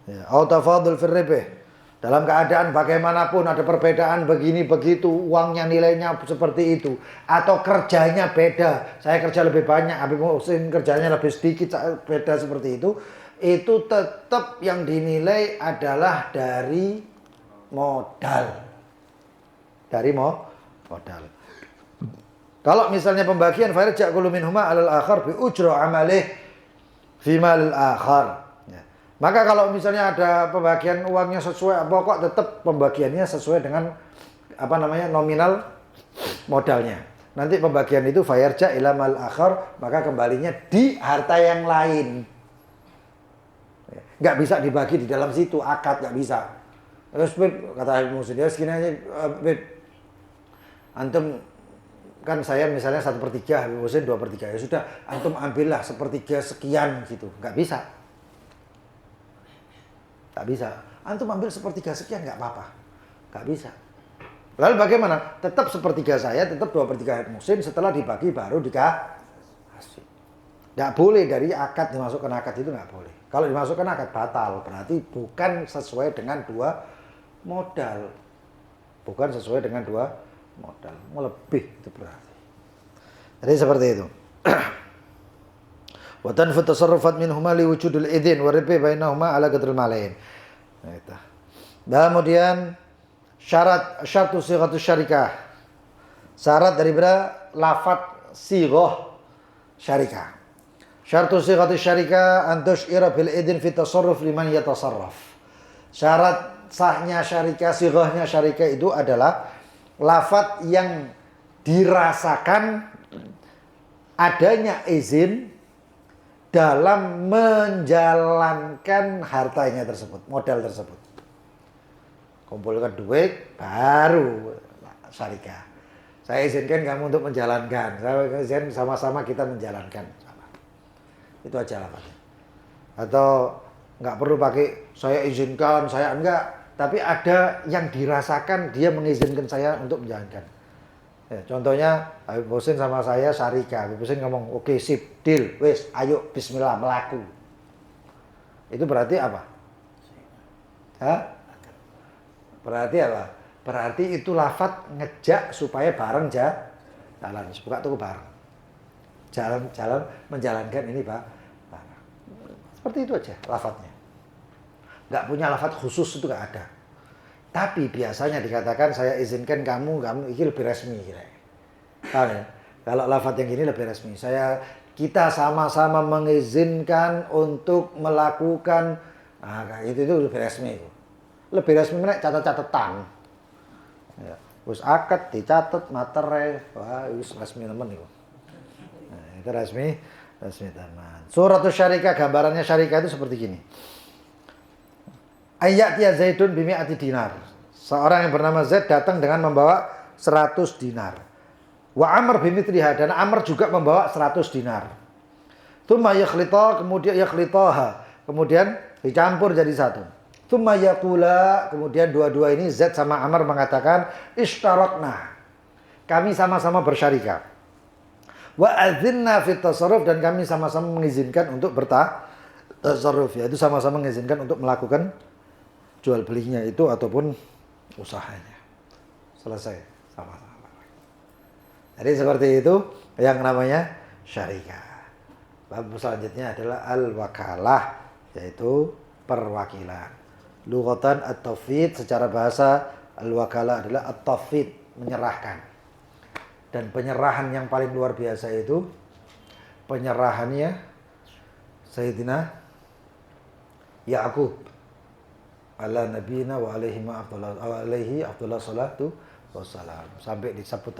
Ya, atau tafadul fil ribi. Dalam keadaan bagaimanapun ada perbedaan begini begitu, uangnya nilainya seperti itu, atau kerjanya beda, saya kerja lebih banyak, Habib Muhsin kerjanya lebih sedikit, beda seperti itu tetap yang dinilai adalah dari modal. Dari modal. Kalau misalnya pembagian farja kullu minhuma 'alal akhar bi ujra amalih fi malil akhar. Maka kalau misalnya ada pembagian uangnya sesuai, pokok tetap pembagiannya sesuai dengan nominal modalnya. Nanti pembagian itu fayarja ila mal akhar, maka kembalinya di harta yang lain. Nggak bisa dibagi di dalam situ, akad nggak bisa. Terus kata Habib Muhsin, ya segini aja, antum kan saya misalnya 1/3, Habib Muhsin 2/3, ya sudah, antum ambillah 1/3 sekian gitu, nggak bisa. Tak bisa. Antum ambil 1/3 sekian nggak apa-apa. Nggak bisa. Lalu bagaimana? Tetap 1/3 saya, tetap 2/3 Habib Muhsin, setelah dibagi baru dikasih. Nggak boleh dari akad dimasukkan akad itu nggak boleh. Kalau dimasukkan akad batal, berarti bukan sesuai dengan dua modal. Bukan sesuai dengan dua modal. Melebih itu berarti. Jadi seperti itu. Wa tanfu tasarrufat minhuma li wujudil idzin wa ribi bainahuma ala qadril malain. Nah itu. Kemudian syaratu sighatus syarikah. Syarat daripada lafaz sighah syarikah. Syaratu sighatus syarikah an tusyira bil idzin fi tasarruf liman yatasarraf. Syarat sahnya syarikah, sighahnya syarikah itu adalah lafaz yang dirasakan adanya izin dalam menjalankan hartanya tersebut, modal tersebut. Kumpulkan duit, baru syarikah. Saya izinkan kamu untuk menjalankan. Saya izin sama-sama kita menjalankan. Itu aja lafaznya. Atau nggak perlu pakai saya izinkan, saya enggak. Tapi ada yang dirasakan dia mengizinkan saya untuk menjalankan. Ya, contohnya Habib Muhsin sama saya syarikah. Habib Muhsin ngomong, oke sip, deal, wes, ayo bismillah melaku. Itu berarti apa? Hah? Berarti apa? Berarti itu lafaz ngejak supaya bareng jalan, buka toko bareng. Jalan menjalankan ini Pak. Seperti itu aja lafaznya. Nggak punya lafaz khusus itu nggak ada. Tapi biasanya dikatakan saya izinkan kamu ini lebih resmi. Ya? Kalau lafaz yang ini lebih resmi. Kita sama-sama mengizinkan untuk melakukan, itu lebih resmi. Lebih resmi mana catat-catatan. Ya. Terus akad dicatat materai, wah itu resmi teman itu. Nah, itu resmi teman. Suratus syarikah, gambarannya syarikah itu seperti gini. Ayyatiya Zaidun bimi'ati dinar. Seorang yang bernama Zaid datang dengan membawa 100 dinar. Wa Amr bimithliha, dan Amr juga membawa 100 dinar. Tsumma yakhlita, kemudian dicampur jadi satu. Tsumma yaqula, kemudian dua-dua ini Zaid sama Amr mengatakan ishtarakna. Kami sama-sama bersyarikah. Wa adzinna fit tasarruf, dan kami sama-sama mengizinkan untuk tasarruf, ya itu sama-sama mengizinkan untuk melakukan jual belinya itu ataupun usahanya. Selesai sama-sama. Jadi seperti itu yang namanya syarikah. Bab selanjutnya adalah al-wakalah, yaitu perwakilan. Lughatan at-tawfid, secara bahasa al-wakalah adalah at-tawfid, menyerahkan. Dan penyerahan yang paling luar biasa itu penyerahannya Sayyidina Ya'qub ala nabiyina wa alaihi afdhalus salatu wassalam, sampai disebut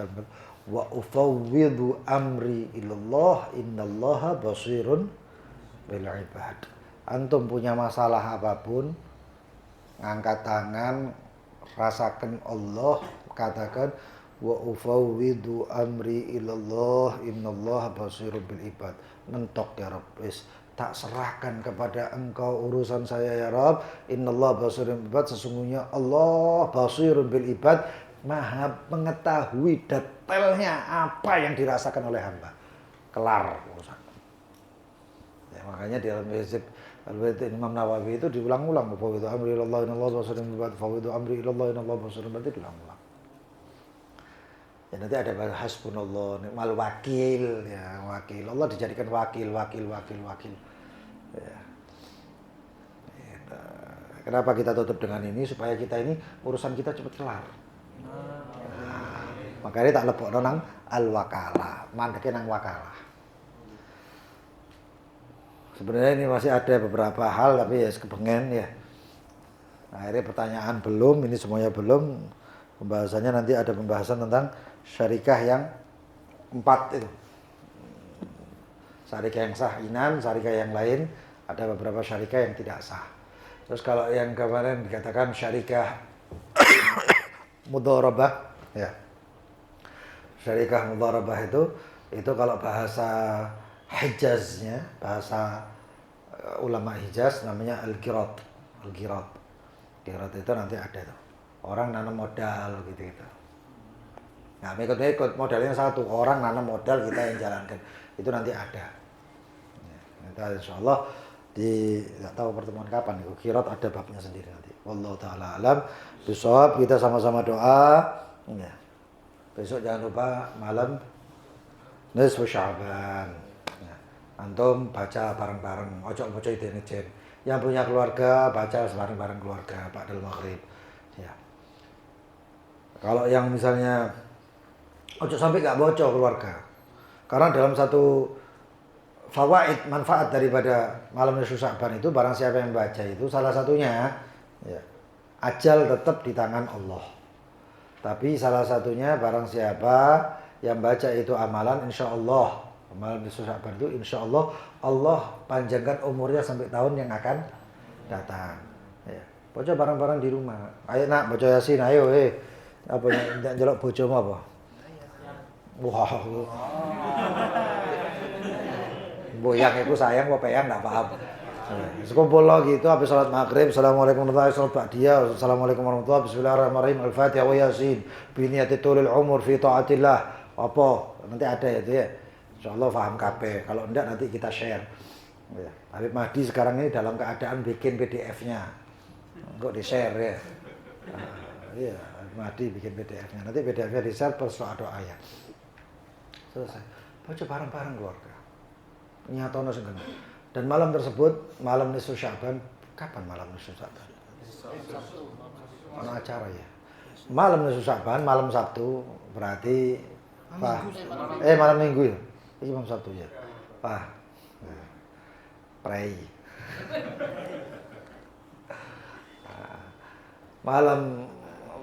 wa ufawwidhu amri ilallah innallaha basirun bil ibad. Antum punya masalah apapun, angkat tangan, rasakan Allah, katakan wa ufawwidhu amri ilallah innallaha basirun bil ibad. Mentok ya Rabb, tak serahkan kepada engkau urusan saya ya Rabb. Innallaha basirun bil ibad, sesungguhnya Allah basirun bil ibad, maha mengetahui detailnya apa yang dirasakan oleh hamba. Kelar urusan. Ya, makanya di dalam hizib Imam Nawawi itu diulang-ulang, fawwidu amri ilallah innallaha basirun bil ibad, fawwidu amri ilallah innallaha basirun bil ibad, diulang-ulang. Ya, nanti ada hasbunallah ni'mal wakil, ya wakil. Allah dijadikan wakil. Ya. Kenapa kita tutup dengan ini? Supaya kita ini urusan kita cepat kelar. Nah, makanya tak lebok nang al-wakalah, mandeke nang wakalah. Sebenarnya ini masih ada beberapa hal tapi ya kepengen ya. Nah, akhirnya pertanyaan belum, ini semuanya belum. Pembahasannya nanti ada pembahasan tentang syarikah yang 4 itu. Syarikah yang sah inan, syarikah yang lain, ada beberapa syarikah yang tidak sah. Terus kalau yang kemarin dikatakan syarikah mudharabah, ya. Syarikah mudharabah itu kalau bahasa Hijaznya, bahasa ulama Hijaz namanya al-qirat. Al-qirat. Qirat itu nanti ada tuh. Orang nanam modal gitu-gitu. Nah, ikut modalnya satu, orang nanam modal, kita yang jalankan. Itu nanti ada. Ya, insya Allah tidak tahu pertemuan kapan. Qirat ada babnya sendiri nanti. Wallahu taala alam bisawab. Kita sama-sama doa. Ya. Besok jangan lupa malam nisfu Sya'ban. Ya. Antum baca bareng-bareng. Ojo iden-iden. Yang punya keluarga baca bareng-bareng keluarga ba'dal maghrib. Ya. Kalau yang misalnya ojo sampai nggak bocor keluarga. Karena dalam satu fawaid, manfaat daripada malam nisfu Sya'ban itu, barang siapa yang baca itu, salah satunya ya, ajal tetap di tangan Allah. Tapi salah satunya barang siapa yang baca itu amalan, insya Allah malam nisfu Sya'ban itu insya Allah Allah panjangkan umurnya sampai tahun yang akan datang. Ya. Baca bareng-bareng di rumah. Ayo nak baca Yasin, ayo apa yang njaluk bojomu apa? Wah. Boyang itu sayang apa peyang enggak paham. Sekumpul lagi itu habis salat maghrib, assalamualaikum warahmatullahi wabarakatuh, assalamualaikum warahmatullahi wabarakatuh, bismillahirrahmanirrahim, al-fatihah wa yasin, biniyati tulil umur fi taatillah. Apa? Nanti ada itu ya. Insyaallah paham kabeh. Kalau enggak nanti kita share. Ya. Habib Mahdi sekarang ini dalam keadaan bikin PDF-nya. Kok di-share ya. Iya, Habib Mahdi bikin PDF-nya. Nanti PDF-nya di-share per doa ya. Selesai. Baca bareng-bareng keluarga. Nyatono sing kena. Dan malam tersebut, malam nisfu Sya'ban, kapan malam nisfu Sya'ban? Ana acara ya. Malam nisfu Sya'ban, malam Sabtu, berarti malam Minggu ya. Ini malam Sabtu ya. Pak. Pray. Malam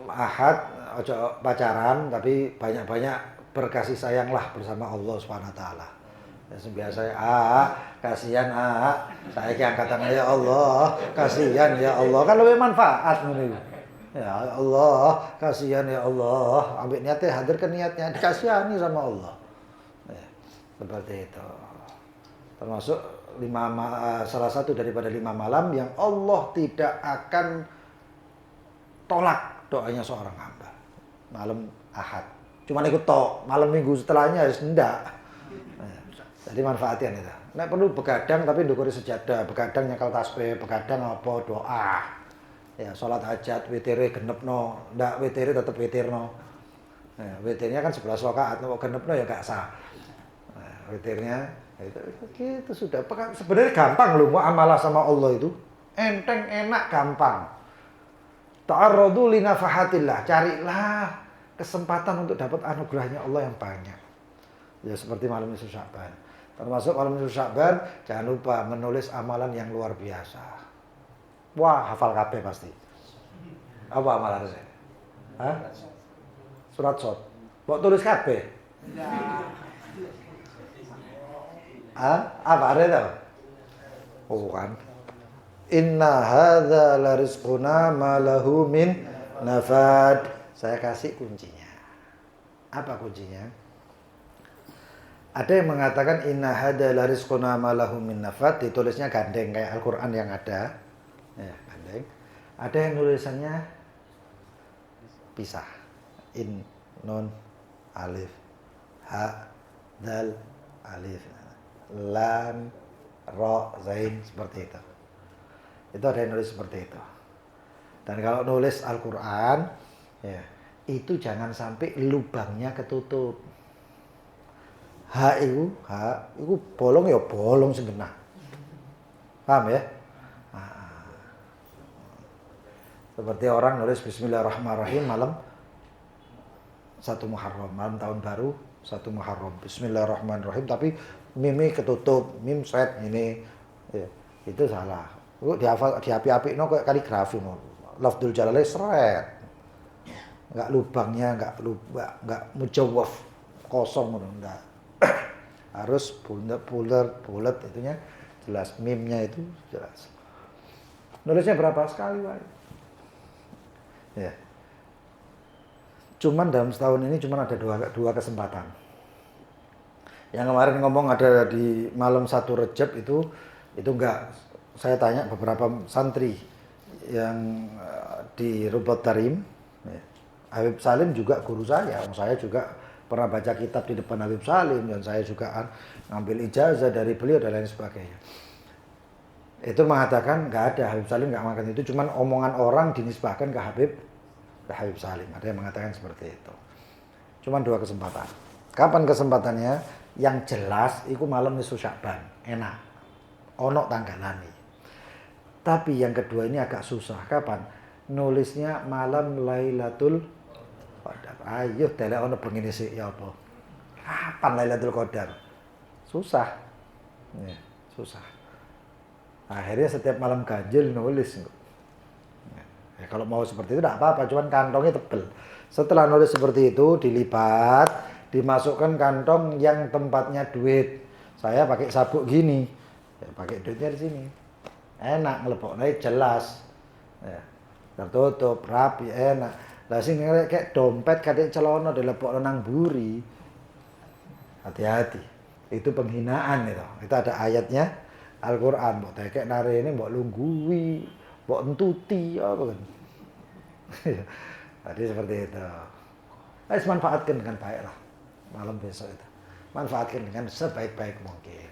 Ahad ojo pacaran tapi banyak-banyak berkasih sayanglah bersama Allah Subhanahu wa taala. Ya biasa kasihan saya angkat tangan ya Allah, kasihan ya Allah, kan lebih manfaat ngono. Ya Allah, kasihan ya Allah, ambil niatnya, hadirkan niatnya, dikasihani sama Allah. Ya, seperti itu. Termasuk salah satu daripada 5 malam yang Allah tidak akan tolak doanya seorang hamba. Malam Ahad. Cuma ikut malam Minggu setelahnya harus enggak. Jadi manfaatnya itu. Nek perlu begadang tapi ndukuri sejadah, begadang nyekel tasbih, begadang apa doa. Ya, salat hajat witire genepno, ndak witire tetep witirno. Nah, witirnya kan 11 rakaat, mau genepno ya gak sah. Nah, witirnya itu gitu sudah. Sebenarnya gampang loh muamalah sama Allah itu. Enteng, enak, gampang. Ta'arradu li nafahatillah, carilah kesempatan untuk dapat anugerahnya Allah yang banyak. Ya seperti malam nisfu Sya'ban. Termasuk malam nisfu Sya'ban, jangan lupa menulis amalan yang luar biasa. Wah, hafal kabeh pasti. Apa amalan saya? Hah? Surat Shad. Mbok tulis kabeh? Hah? Apa ada itu? Oh kan. Inna hadza la rizquna ma lahu min nafad. Saya kasih kuncinya. Apa kuncinya? Ada yang mengatakan inna hadza la rizquna ma lahu min nafad, ditulisnya gandeng kayak Al-Qur'an yang ada. Ya, gandeng. Ada yang nulisannya pisah. In, nun, alif, ha, dal, alif, lam, ro, zain, seperti itu. Itu ada yang nulis seperti itu. Dan kalau nulis Al-Quran, ya, itu jangan sampai lubangnya ketutup. Itu bolong ya bolong segenah. Paham ya? Nah, seperti orang nulis Bismillahirrahmanirrahim malam 1 Muharram, malam tahun baru 1 Muharram. Bismillahirrahmanirrahim tapi mimnya ketutup, mim set ini. Ya, itu salah. Kok diapi-api no kayak kaligrafi no. Lafdzul jalalain seret. Enggak lubangnya, enggak mujawwaf kosong enggak. Harus bulat itunya jelas, mimnya itu jelas. Nulisnya berapa sekali, Pak? Ya. Cuman dalam setahun ini cuman ada dua kesempatan. Yang kemarin ngomong ada di malam 1 Rejab itu enggak. Saya tanya beberapa santri yang di Rubat Tarim, ya. Habib Salim juga guru saya juga pernah baca kitab di depan Habib Salim dan saya juga ngambil ijazah dari beliau dan lain sebagainya. Itu mengatakan nggak ada, Habib Salim nggak makan itu, cuman omongan orang dinisbahkan ke Habib Salim. Ada yang mengatakan seperti itu. Cuman 2 kesempatan. Kapan kesempatannya? Yang jelas itu malam nisfu Sya'ban, enak. Ono tanggalane. Tapi yang kedua ini agak susah. Kapan? Nulisnya malam Lailatul Qadar. Ayo delek ono begini sih ya apa? Kapan Lailatul Qadar? Susah. Ya, susah. Akhirnya setiap malam ganjil nulis. Ya, kalau mau seperti itu tidak apa-apa, cuman kantongnya tebel. Setelah nulis seperti itu dilipat, dimasukkan kantong yang tempatnya duit. Saya pakai sabuk gini. Ya, pakai duitnya di sini. Enak ngelepoknya jelas. Ya, tertutup, rapi, enak. Lah sing kayak dompet katik celana dilepokno nang buri. Hati-hati. Itu penghinaan itu. Itu ada ayatnya Al-Qur'an, mbok tekek narene mbok lunggui, mbok entuti apa kan. Tadi seperti itu. Harus manfaatkan dengan baik lah. Malam besok itu. Manfaatkan dengan sebaik-baik mungkin.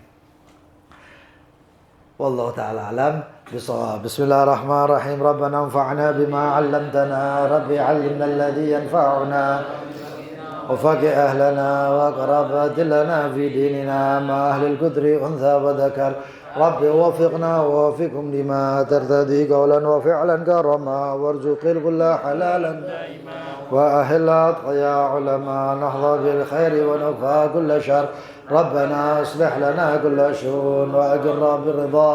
Wallahu ta'ala alam bisawab. Bismillahirrahmanirrahim. Rabbana anfa'na bima 'allamtana, rabbi 'allimna alladhi yanfa'una wa faqih ahlana wa qarab lana fi dinina ma ahli al-qudri untha wa dhakar. Rabbi wafiqna wa wafiqhum lima tartadi qawlan wa fi'lan karama warzuqil kulla halalan wa ahillat ya ulama nahdha bil khairi wa nafa kulla syar. ربنا اصلح لنا كل شؤون وأجرنا بالرضا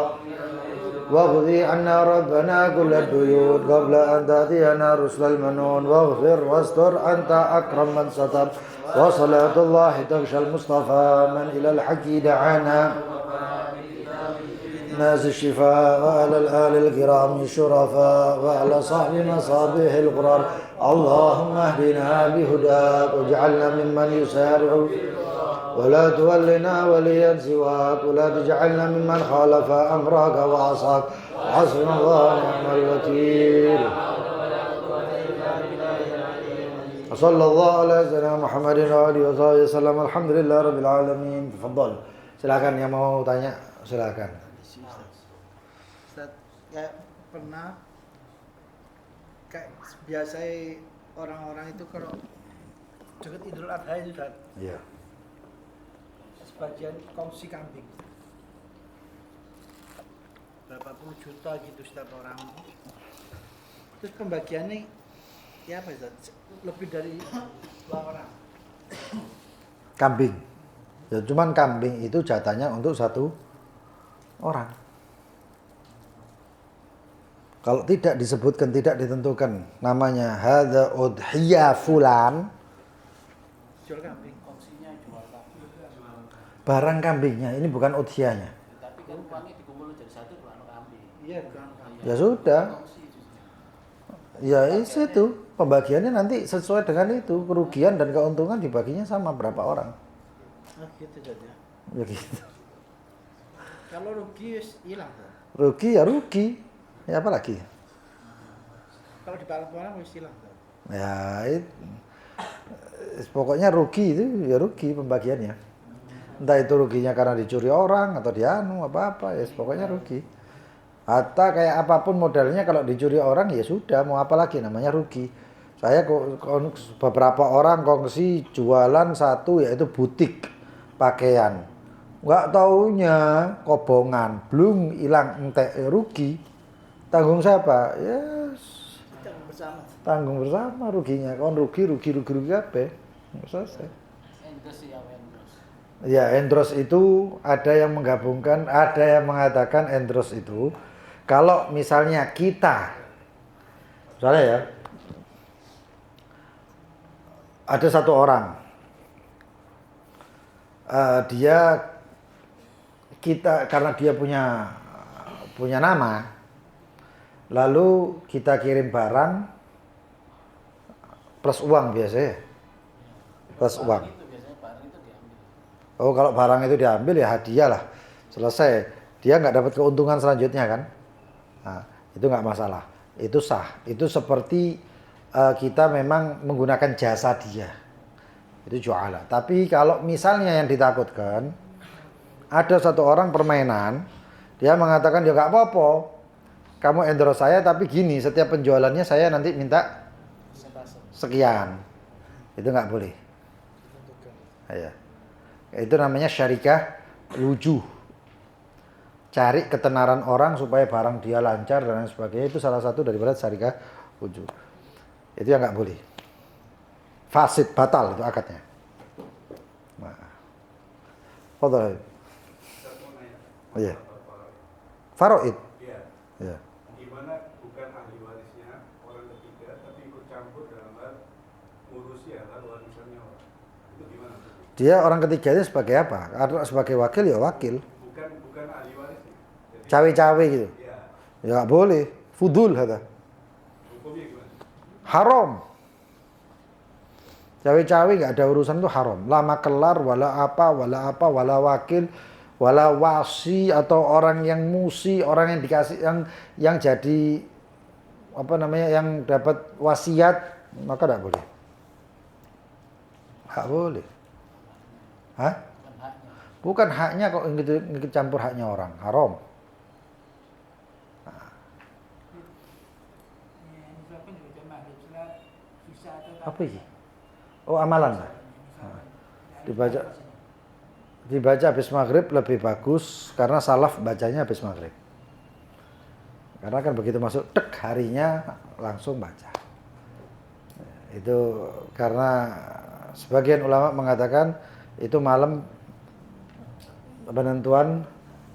واقضي عنا ربنا كل الديون قبل أن تأتينا رسل المنون واغفر واستر أنت أكرم من ستر وصلاة الله تغشى المصطفى من إلى الحق دعانا ناس الشفاء وعلى الآل الكرام الشرفاء وعلى صحب مصابيح القرار اللهم اهدنا بهداك واجعلنا ممن يسارع ولا تولنا وليا سواك ولا تجعلنا ممن خالف أمرك وعصاك حسبنا الله ونعم الوكيل وصلى الله على سيدنا محمد وآله وصحبه وسلم الحمد لله رب العالمين. تفضل. Silakan yang mau tanya, silakan. Ustaz, kayak pernah kayak biasa orang-orang itu kalau dekat Idul Adha itu Ustaz, Iya. sebagian kongsi kambing berapa puluh juta gitu setiap orang. Terus pembagiannya ya apa Ustaz? Lebih dari 2 orang. Kambing. Ya cuman kambing itu jatahnya untuk 1 orang. Kalau tidak disebutkan, tidak ditentukan namanya hadza udhiyah fulan, Jual kambing. barang kambingnya ini bukan udhiyahnya. Tapi kan uangnya dikumpul jadi satu bukan kambing. Iya, bukan kambing. Ya sudah. Ya itu pembagiannya nanti sesuai dengan itu, kerugian dan keuntungan dibaginya sama berapa orang. Oh gitu saja. Ya gitu. Kalau rugi hilang tuh. Rugi ya rugi. Ya apa lagi? Kalau di balik orang wis hilang tuh. Ya pokoknya rugi itu ya rugi pembagiannya. Entah itu ruginya karena dicuri orang atau dianu apa-apa ya pokoknya rugi. Atau kayak apapun modalnya kalau dicuri orang ya sudah mau apa lagi namanya rugi. Saya beberapa orang kongsi jualan satu yaitu butik pakaian. Nggak taunya kobongan, belum hilang entek rugi. Tanggung siapa? Yes. Tanggung bersama ruginya. Kon rugi apa? Selesai. Endros ya endros. Ya, endros itu ada yang menggabungkan, ada yang mengatakan endros itu kalau misalnya kita, misalnya ya, ada satu orang, kita karena dia punya nama, lalu kita kirim barang plus uang biasanya, plus uang. Itu biasanya barang itu diambil. Oh, kalau barang itu diambil ya hadiah lah, selesai. Dia nggak dapat keuntungan selanjutnya kan? Nah, itu nggak masalah, itu sah. Itu seperti kita memang menggunakan jasa dia, itu jualan. Tapi kalau misalnya yang ditakutkan, ada satu orang permainan, dia mengatakan ya nggak apa-apa, kamu endorse saya tapi gini, setiap penjualannya saya nanti minta sekian, itu nggak boleh. Ya. Itu namanya syarikah wujuh. Cari ketenaran orang supaya barang dia lancar dan lain sebagainya, itu salah satu daripada syarikah wujuh. Itu yang nggak boleh. Fasid, batal itu akadnya. Nah. Fadhal. Oh iya. Faraid. Iya. Iya. Gimana bukan ahli warisnya orang ketiga tapi ikut campur dalam hal ngurusi hal warisannya orang. Itu gimana? Dia orang ketiganya sebagai apa? Karena sebagai wakil ya wakil. Bukan ahli warisnya. Jadi, Cawe-cawe gitu. ya, Ya nggak boleh. Fudul kata. hukumnya gimana? Haram. Cawe-cawe nggak ada urusan itu haram. Lama kelar wala wakil, wala wasi atau orang yang musi, orang yang dikasih yang jadi apa namanya yang dapat wasiat, maka tidak boleh. Nggak boleh. Hah? Bukan haknya kok ngikut campur haknya orang, haram. Apa ini? Oh, amalan. Nah, dibaca habis maghrib lebih bagus karena salaf bacanya habis maghrib. Karena kan begitu masuk tek harinya langsung baca. Itu karena sebagian ulama mengatakan itu malam penentuan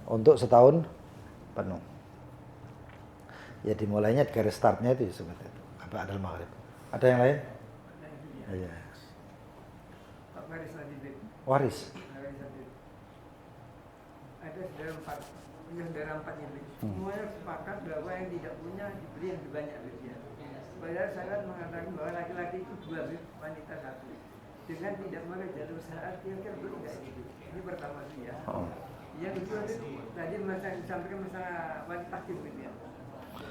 untuk setahun penuh. Ya dimulainya garis startnya itu seperti itu. Apa ada maghrib? Ada yang lain? Iya. Waris. Ada saudara empat ini. Semuanya sepakat bahwa yang tidak punya diberi yang lebih banyak duitnya. Padahal sangat mengatakan bahwa laki-laki itu 2, wanita 1. Dengan tidak mengejar usaha, kira-kira betul nggak gitu? Ini pertama sih ya. Yang kedua itu tadi disampaikan masalah wanita hakim gitu ya.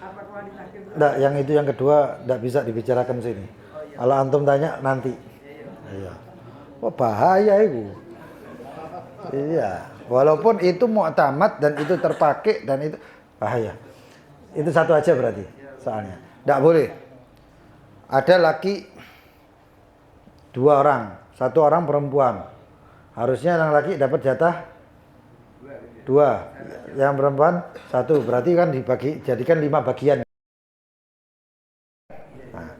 Apakah wanita hakim? Enggak, yang itu yang kedua enggak bisa dibicarakan sini. Oh, iya. Kalau antum tanya nanti. Iya. Oh bahaya itu. Iya. Walaupun itu mu'tamad dan itu terpakai dan itu bahaya. Itu satu aja berarti soalnya. Tidak boleh. Ada laki 2 orang, 1 orang perempuan. Harusnya yang laki dapat jatah 2, yang perempuan 1. Berarti kan dibagi jadikan 5 bagian. Nah.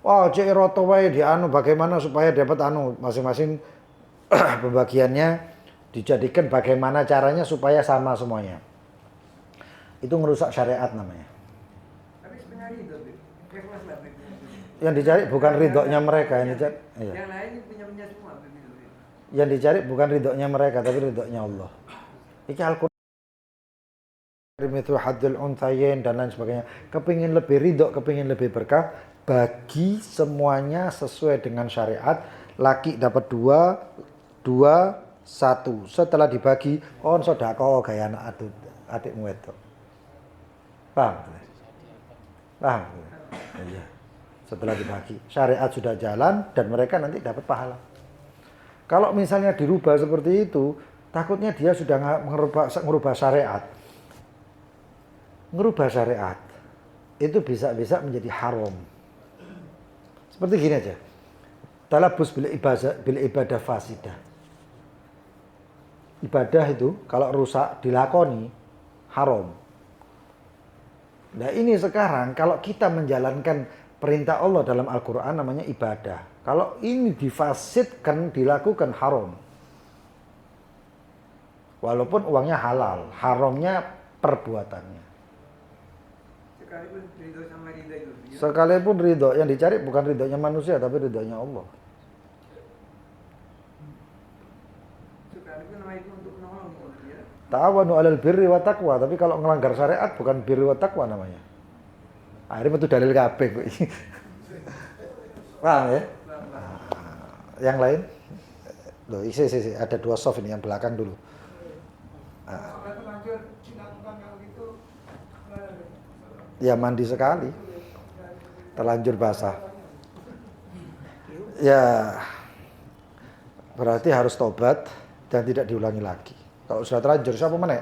Oh, cek roto wae dianu bagaimana supaya dapat anu masing-masing pembagiannya dijadikan bagaimana caranya supaya sama semuanya. Itu merusak syariat namanya. Tapi sebenarnya itu ikhlas lah. Yang dicari bukan ridhonya mereka, yang dicari. Iya. Yang lain punya semua begitu. Yang dicari bukan ridhonya mereka, tapi ridhonya Allah. Iki Al-Quran itu hadil unthayen dan lain sebagainya. Kepingin lebih ridho, kepingin lebih berkah, bagi semuanya sesuai dengan syariat. Laki dapat 2, 1. Setelah dibagi, on sodako gaya anak adikmu itu. Paham? Paham? Iya. Setelah dibagi, syariat sudah jalan dan mereka nanti dapat pahala. Kalau misalnya dirubah seperti itu, takutnya dia sudah merubah syariat. Merubah syariat itu bisa menjadi haram. Seperti gini aja. Talabus bil ibadah fasidah. Ibadah itu kalau rusak dilakoni haram. Nah ini sekarang kalau kita menjalankan perintah Allah dalam Al-Quran namanya ibadah. Kalau ini difasidkan, dilakukan haram. Walaupun uangnya halal, haramnya perbuatannya. Sekalipun ridho sama ridho itu. Sekalipun ridho, yang dicari bukan ridhonya manusia, tapi ridhonya Allah. Sekalipun nama itu untuk menolong ya. Ta'awanu 'alal birri wa taqwa, tapi kalau ngelanggar syariat bukan birri wa taqwa namanya. Akhirnya itu dalil kabeh kok. Paham ya? Yang lain? Loh, isi, ada 2 soft ini yang belakang dulu. Ya mandi sekali. Terlanjur basah. Ya berarti harus tobat dan tidak diulangi lagi. Kalau sudah terlanjur siapa meneh?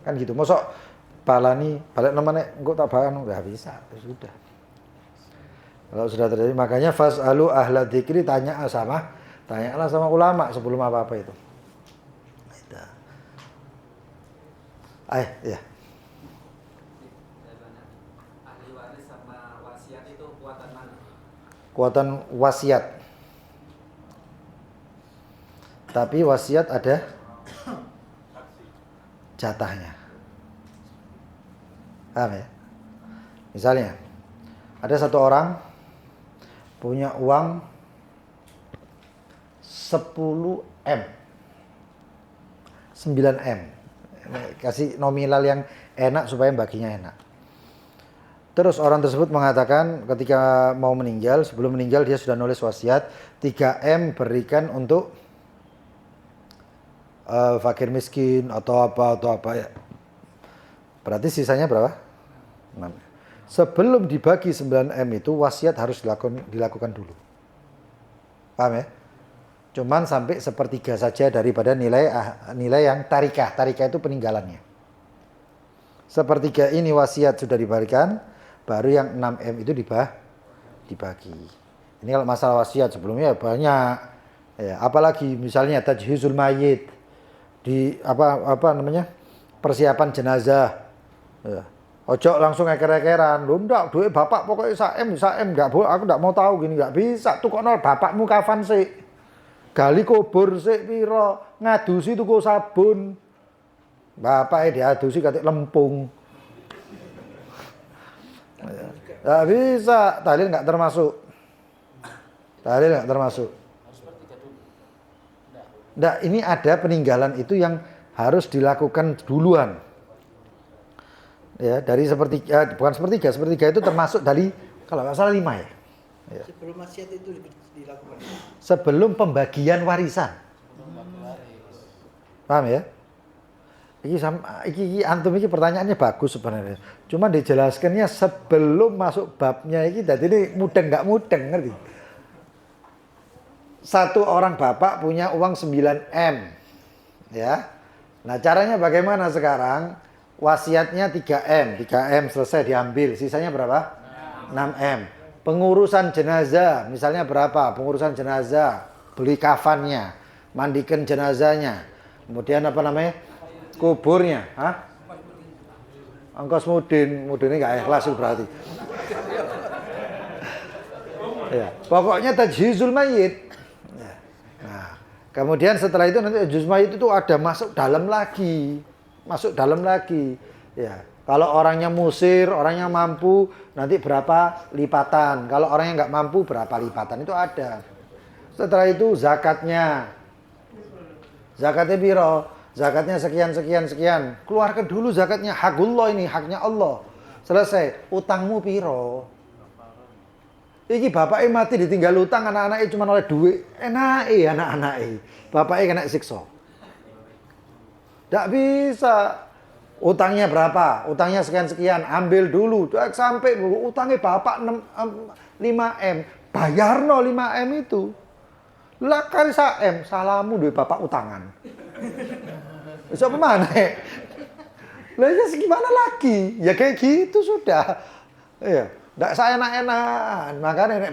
Kan gitu. Mosok balani balik namanya engko tak bahan enggak bisa. Ya sudah. Kalau sudah terjadi makanya fasalu ahla dzikri tanyalah sama ulama sebelum apa-apa itu. Itu. Ya. Ahli waris sama wasiat itu kuatan mana? Kuatan wasiat. Tapi wasiat ada jatahnya. Paham ya? Misalnya ada satu orang punya uang 10 M. 9 M. Kasih nominal yang enak supaya baginya enak. Terus orang tersebut mengatakan ketika mau meninggal, sebelum meninggal dia sudah nulis wasiat 3 M berikan untuk fakir miskin atau apa ya. Berarti sisanya berapa? 6. Sebelum dibagi 9 M itu wasiat harus dilakukan dulu. Paham ya? Cuman sampai 1/3 saja daripada nilai yang tarikah. Tarikah itu peninggalannya. 1/3 ini wasiat sudah diberikan, baru yang 6 M itu dibagi. Ini kalau masalah wasiat sebelumnya banyak. Ya, apalagi misalnya tajhizul mayit di apa namanya? Persiapan jenazah. Ya. Ojo langsung eker-ekeran. Lho ndak duit bapak pokoknya saem enggak boleh, aku enggak mau tahu gini enggak bisa. Tukokno bapakmu kafan sik. Gali kubur sik pira, ngadusi tuku sabun. Bapaknya diadusi katik lempung. Enggak bisa, tahlil enggak termasuk. Tahlil enggak termasuk. Enggak, ini ada peninggalan itu yang harus dilakukan duluan. Ya, dari bukan sepertiga itu termasuk dari kalau nggak salah 5 ya. Ya. Sebelum wasiat itu dilakukan. Sebelum pembagian warisan. Paham ya? Iki antum iki pertanyaannya bagus sebenarnya. Cuma dijelaskannya sebelum masuk babnya iki dadi ini mudeng nggak mudeng ngerti? Satu orang bapak punya uang 9 M. Ya. Nah, caranya bagaimana sekarang? Wasiatnya 3M. 3M selesai diambil. Sisanya berapa? 6M. Pengurusan jenazah, misalnya berapa? Pengurusan jenazah, beli kafannya, mandikan jenazahnya. Kemudian apa namanya? Kuburnya. Hah? Ongkos mudin ini nggak ikhlas itu berarti. Ya, pokoknya tajhizul mayit. Ya. Nah, kemudian setelah itu nanti tajhizul mayit itu ada masuk dalam lagi. Ya, kalau orangnya musir, orangnya mampu, nanti berapa lipatan. Kalau orangnya nggak mampu, berapa lipatan itu ada. Setelah itu zakatnya biro. Zakatnya sekian. Keluarkan dulu zakatnya. Hakullah ini, haknya Allah. Selesai. Utangmu piro. Iki bapaknya mati ditinggal utang, anak-anaknya cuma oleh duit. Anak-anaknya. Bapaknya kena siksa. Tidak bisa. Utangnya berapa? Utangnya sekian. Ambil dulu. Sampai utangnya bapak 5M. Bayar 5M itu. Lah kali 1M. Salamu duit bapak utangan. Bisa kemana? Lah ya gimana lagi? Ya kayak gitu sudah. Iya, ndak saya enak-enakan. Makanya nek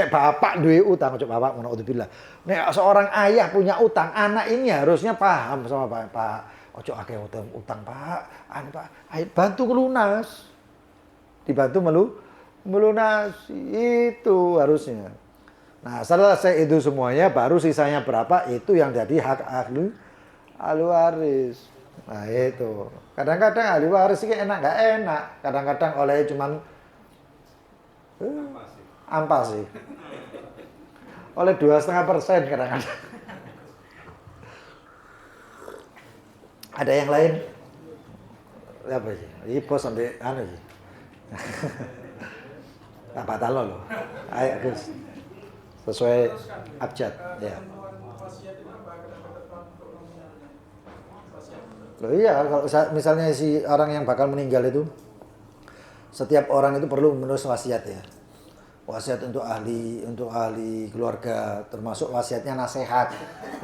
bapak duwe utang, coba bapak naudzubillah. Nek seorang ayah punya utang, anak ini harusnya paham sama Pak. Ojo akeh utang, Pak. Pak, ayo bantu lunas. Dibantu melunas itu harusnya. Nah, selesai itu semuanya baru sisanya berapa itu yang jadi hak ahli waris. Nah itu. Kadang-kadang ahli waris ini enak nggak enak. Kadang-kadang oleh cuman ampas sih. Oleh 2,5% kadang-kadang. Ada yang lain? Apa sih? Ini bos sampai sih. Tak batal loh. Ayo Gus. Sesuai abjad ya. Loh iya, kalau misalnya si orang yang bakal meninggal itu, setiap orang itu perlu menulis wasiat ya. Wasiat untuk ahli keluarga, termasuk wasiatnya nasihat.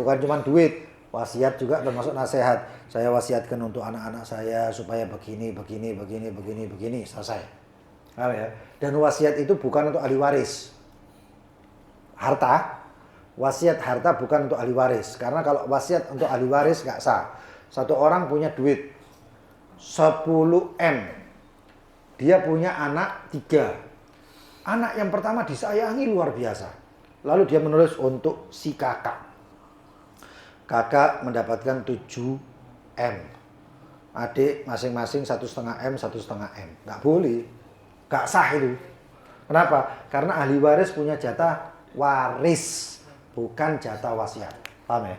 Bukan cuma duit, wasiat juga termasuk nasihat. Saya wasiatkan untuk anak-anak saya supaya begini, selesai. Paham ya? Dan wasiat itu bukan untuk ahli waris. Harta, wasiat harta bukan untuk ahli waris. Karena kalau wasiat untuk ahli waris nggak sah. Satu orang punya duit 10M. Dia punya anak 3. Anak yang pertama disayangi luar biasa. Lalu dia menulis untuk si kakak. Kakak mendapatkan 7M. Adik masing-masing 1,5M, 1,5M. Nggak boleh. Nggak sah itu. Kenapa? Karena ahli waris punya jatah waris. Bukan jatah wasiat. Paham ya?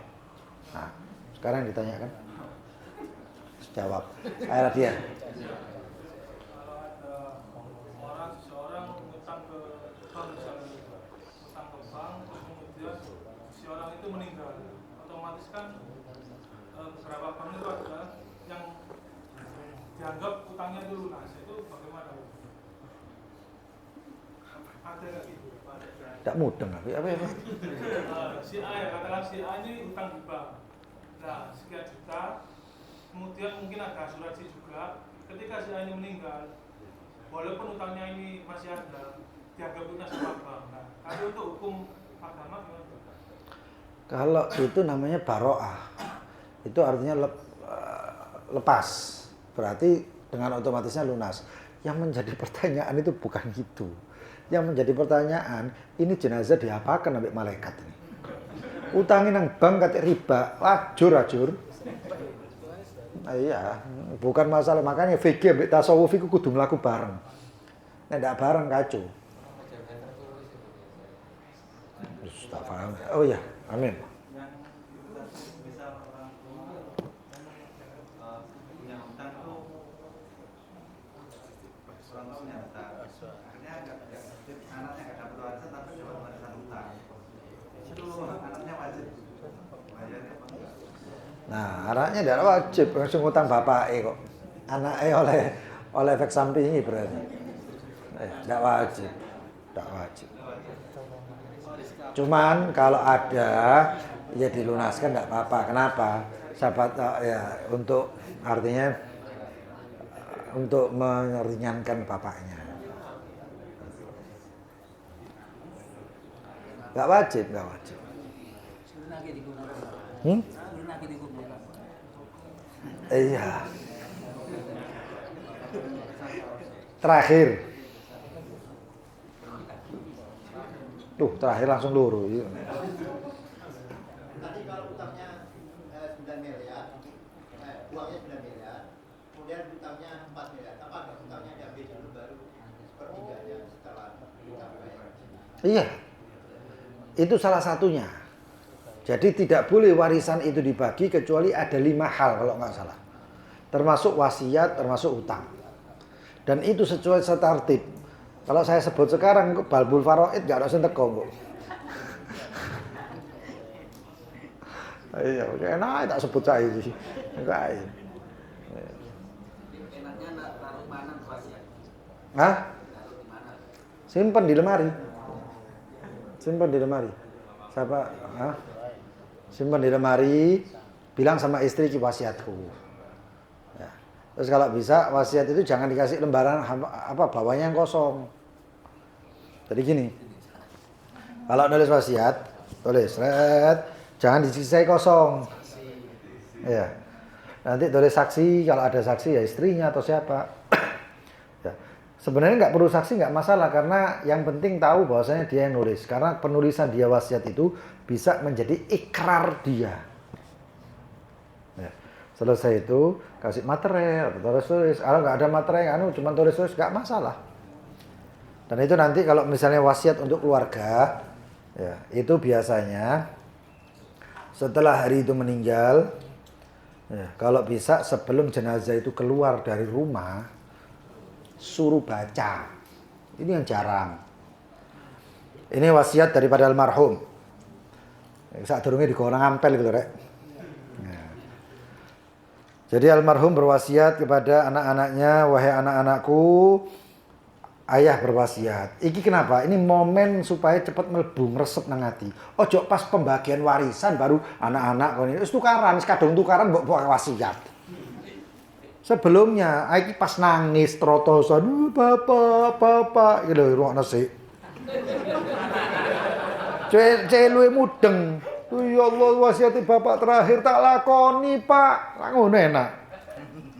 Nah, sekarang ditanyakan. Jawab. Ayo dia. Kalau ada seseorang ngutang ke bank misalnya, utang ke bank, terus kemudian si orang itu meninggal, otomatis kan beberapa bank itu ada yang dianggap utangnya itu lunas. Itu bagaimana? Ada nggak gitu? Tidak mudeng apa? Si A ya, katakan si A ini utang di bank. Nah, sekian juta. Kemudian mungkin ada asuransi juga. Ketika si A ini meninggal, walaupun utangnya ini masih ada, dianggap lunas sama bank. Nah, kalau untuk hukum agama gimana? Kalau itu namanya baro'ah. Itu artinya lepas. Berarti dengan otomatisnya lunas. Yang menjadi pertanyaan itu bukan itu. Yang menjadi pertanyaan, ini jenazah diapakan sampai malaikat ini? Utangin nang bank kate riba, ajur. Iya, bukan masalah. Makanya fikih ambek tasawuf iku kudu mlaku bareng. Nek ndak bareng kacau. Tak paham. Oh iya, amin. Nah, anaknya tidak wajib langsung ngutang bapaknya kok. Anaknya oleh efek sampingi berarti. Tidak wajib. Cuman kalau ada ya dilunaskan tidak apa-apa. Kenapa? Sahabat ya untuk artinya untuk meringankan bapaknya. Nggak wajib. Iya. Terakhir. Tuh, terakhir langsung luru. Tadi kalau utangnya 9 miliar, uangnya 9 miliar, kemudian utangnya 4 miliar. Apa ada utangnya diambil dulu baru sepertiganya setelah dicapai? Iya. Itu salah satunya. Jadi tidak boleh warisan itu dibagi kecuali ada 5 hal kalau nggak salah. Termasuk wasiat, termasuk utang. Dan itu sesuai setertib. Kalau saya sebut sekarang balbul faraid nggak ada sing teko kok. Iya, enak tak sebut saya iki. Enggak. Enaknya taruh mana wasiat? Hah? Taruh di mana? Simpen di lemari. Simpen di lemari. Siapa? Hah? Simpen di lemari. Bilang sama istri ki wasiatku. Ya. Terus kalau bisa wasiat itu jangan dikasih lembaran apa bawahnya yang kosong. Jadi gini. Kalau nulis wasiat, tulis jangan disisai kosong. Ya. Nanti tulis saksi, kalau ada saksi ya istrinya atau siapa. Ya. Sebenarnya nggak perlu saksi, nggak masalah karena yang penting tahu bahwasanya dia yang nulis. Karena penulisan dia wasiat itu bisa menjadi ikrar dia. Ya. Selesai itu kasih materai, tulis. Kalau nggak ada materai, cuma tulis nggak masalah. Dan itu nanti kalau misalnya wasiat untuk keluarga, ya itu biasanya setelah hari itu meninggal, ya, kalau bisa sebelum jenazah itu keluar dari rumah, suruh baca. Ini yang jarang. Ini wasiat daripada almarhum. Saat durungnya digoreng ampel gitu, Rek. Nah. Jadi almarhum berwasiat kepada anak-anaknya, wahai anak-anakku, ayah berwasiat. Iki kenapa? Ini momen supaya cepat mlebu ngresep nang ati. Ojo pas pembagian warisan baru anak-anak kon wis tukaran, kadung tukaran mbok wasiat. Sebelumnya iki pas nangis trotosan, bapak, iki lho rungokno sik. Luwe mudeng. Ya Allah, wasiat bapak terakhir tak lakoni, Pak. Lah ngono enak.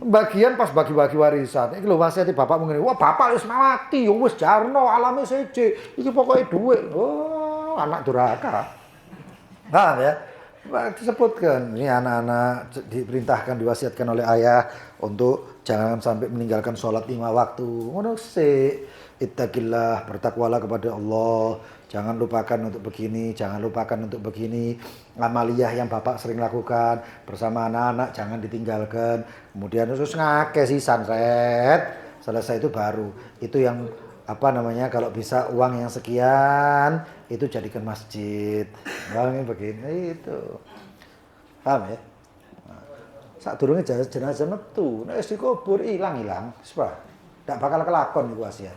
Bagian pas bagi-bagi warisan. Iki lho wasiat bapak ngene. Wah, bapak wis mati, wis jarno alame seje. Iki pokoke dhuwit. Oh, anak durhaka. Paham ya? Disebutkan ini anak-anak diperintahkan diwasiatkan oleh ayah untuk jangan sampai meninggalkan sholat 5 waktu. Ngono sik. Ittaqillah, bertakwalah kepada Allah. Jangan lupakan untuk begini, jangan lupakan untuk begini. Amaliyah yang bapak sering lakukan bersama anak-anak jangan ditinggalkan. Kemudian terus ngake sisan red. Selesai itu baru. Itu yang apa namanya kalau bisa uang yang sekian itu jadikan masjid. Uangnya begini itu. Paham ya? Saat durungnya jenazah metu, nek dikubur ilang-ilang, sebab ndak bakal kelakon iku wasiat.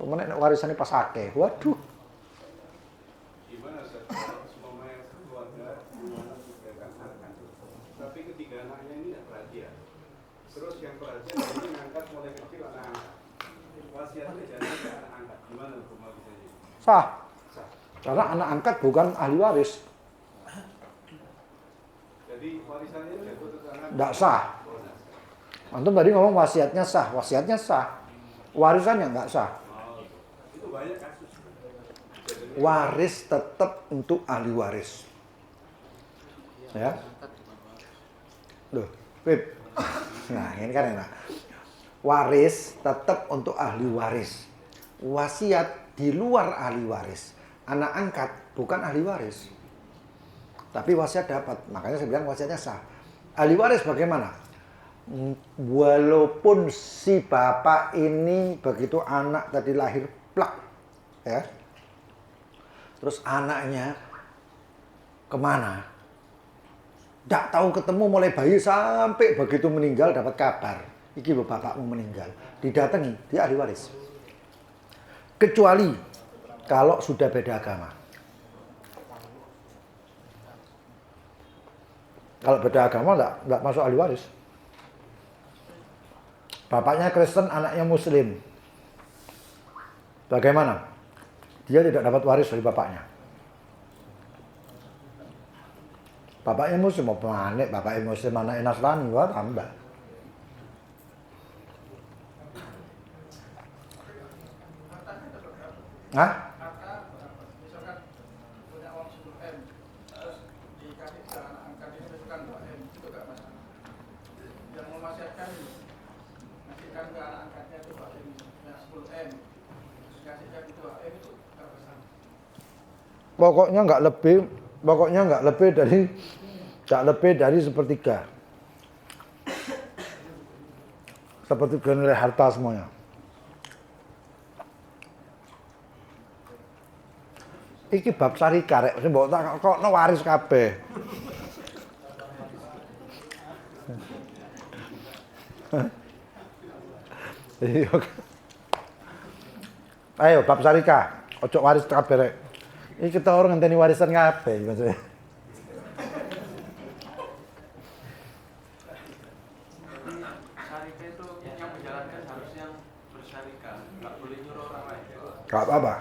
Pemenang warisannya pas akeh. Waduh. Gimana semuanya keluarga gimana supaya kan tapi ketiga anaknya ini tidak perhatian. Terus yang perhatian ini ngangkat mulai kecil anak-anak. Wasiatnya jangan ke anak angkat. Gimana hukum bisa ini? Sah. Karena anak angkat bukan ahli waris. Jadi warisannya jatuh ke anak. Nggak sah. Antum tadi ngomong wasiatnya sah, warisannya nggak sah. Itu banyak kasus. Waris tetap untuk ahli waris. Ya. Loh, Pip. Nah, ini kan enak. Waris tetap untuk ahli waris. Wasiat di luar ahli waris. Anak angkat bukan ahli waris. Tapi wasiat dapat. Makanya saya bilang wasiatnya sah. Ahli waris bagaimana? Walaupun si bapak ini begitu anak tadi lahir plak, ya. Terus anaknya kemana? Tidak tahu ketemu mulai bayi sampai begitu meninggal dapat kabar. Iki lho bapakmu meninggal. Didatangi, dia ahli waris. Kecuali kalau sudah beda agama. Kalau beda agama enggak masuk ahli waris. Bapaknya Kristen, anaknya Muslim. Bagaimana? Dia tidak dapat waris dari bapaknya. Bapaknya Muslim, mau panik, bapaknya Muslim, anaknya Nasrani, wah tambah. Hah? Misalkan punya uang 10 M, terus dikasih ke anak angkatnya misalkan 2 M, itu gak masalah. Yang mewasiatkan ngasihkan ke anak angkatnya itu 2 M, yang 10 M, terus kasihkan itu 2 M, itu gak masalah. Pokoknya nggak lebih dari sepertiga. Sepertiga nilai harta semuanya. Iki bab syarika rek, sing mbok tak kok waris kabeh. Ayo bab syarika, ojo waris kabeh rek. Iki kita orang ngenteni warisan kabeh maksudnya. Syarika itu yang menjalankan harus yang bersyarika, nggak boleh nyuruh orang lain. Gak apa-apa.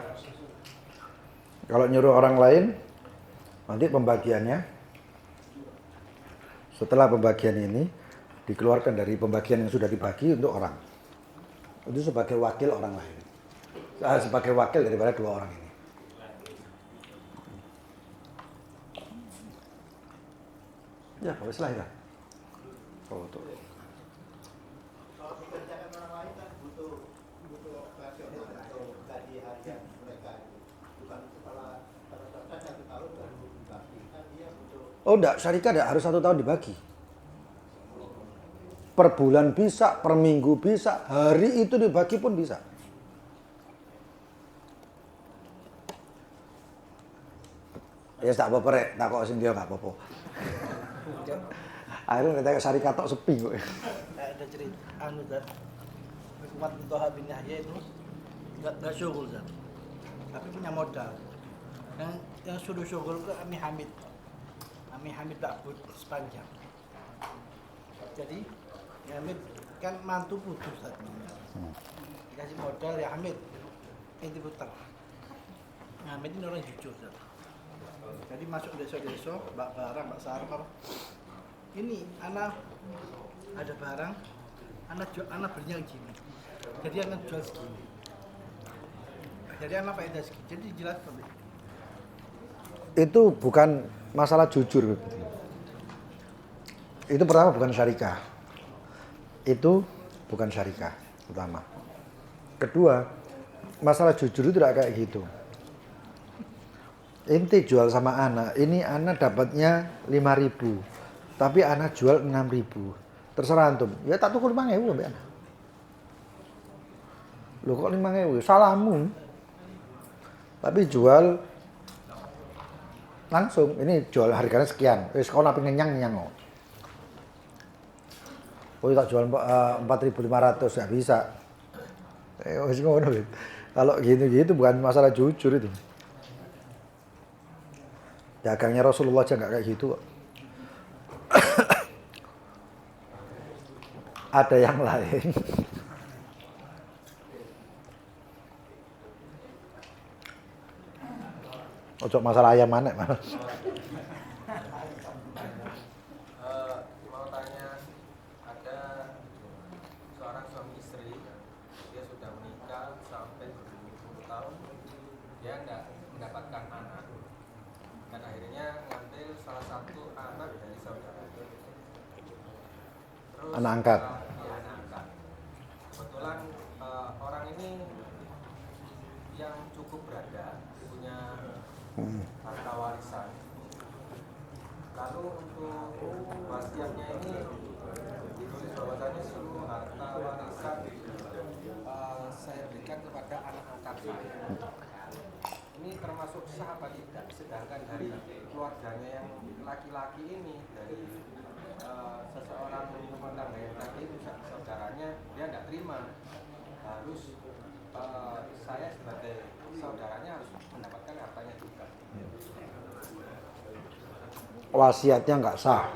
Kalau nyuruh orang lain, nanti pembagiannya setelah pembagian ini dikeluarkan dari pembagian yang sudah dibagi untuk orang. Itu sebagai wakil orang lain. Sebagai wakil daripada dua orang ini. Ya, wis lah ya. Oh, tuh. Kalau dikerjakan orang lain kan butuh operasional atau gaji harian mereka itu. Bukan setelah selesai 1 tahun baru dibagi. Kan dia butuh. Oh enggak, syarikat enggak harus 1 tahun dibagi. Per bulan bisa, per minggu bisa, hari itu dibagi pun bisa. Ya tak apa-apa rek, tak kok sing dia enggak apa-apa. Akhirnya kita syarikat tok sepi kok. Ada cerita anu Zat. Hikmat Toha bin Yahya itu enggak syukur Zat. Tapi punya modal. Yang suruh syukur ke Ami Hamid. Ami Hamid Bakbud sepanjang. Jadi Hamid kan mantu putus Zat. Dikasih modal ya Hamid. Ini putar. Hamid ini orang jujur Zat. Jadi masuk desa-desa, bak barang, bak sarung apa. Ini anak ada barang, anak belinya gini. Jadi anak jual segini. Jadi anak faedah segini. Jadi jelas pembeli. Itu bukan masalah jujur. Itu pertama bukan syarikah. Itu bukan syarikah pertama. Kedua, masalah jujur itu tidak kayak gitu. Inti jual sama anak, ini anak dapatnya 5.000, tapi anak jual 6.000. Terserah antum. Ya tak tukur 5.000 mbak anak. Loh kok 5.000? Salahmu. Tapi jual langsung. Ini jual harganya sekian. Wis kau napi ngenyang. Oh tak jual 4.500 ya bisa. Wis ngono. Kalau gitu bukan masalah jujur itu. Dagangnya Rasulullah aja nggak kayak gitu kok. Ada yang lain. Ojo masalah ayam mana malah. Mau tanya, ada seorang suami istri, dia sudah menikah sampai 20 tahun, dia tidak mendapatkan anak, dan akhirnya ngambil salah satu anak dari saudara. Terus, Anak angkat. Ya, anak angkat. Kebetulan orang ini yang cukup berada, punya harta warisan. Lalu untuk wasiatnya ini ditulis bahwasanya seluruh harta warisan saya berikan kepada anak angkat saya. Ini termasuk sah apa tidak? Sedangkan dari keluarganya yang laki-laki ini, dari seseorang rumah tangga yang tadi, misalnya saudaranya, dia tidak terima. Harus saya sebagai saudaranya harus mendapatkan hartanya juga. Wasiatnya nggak sah.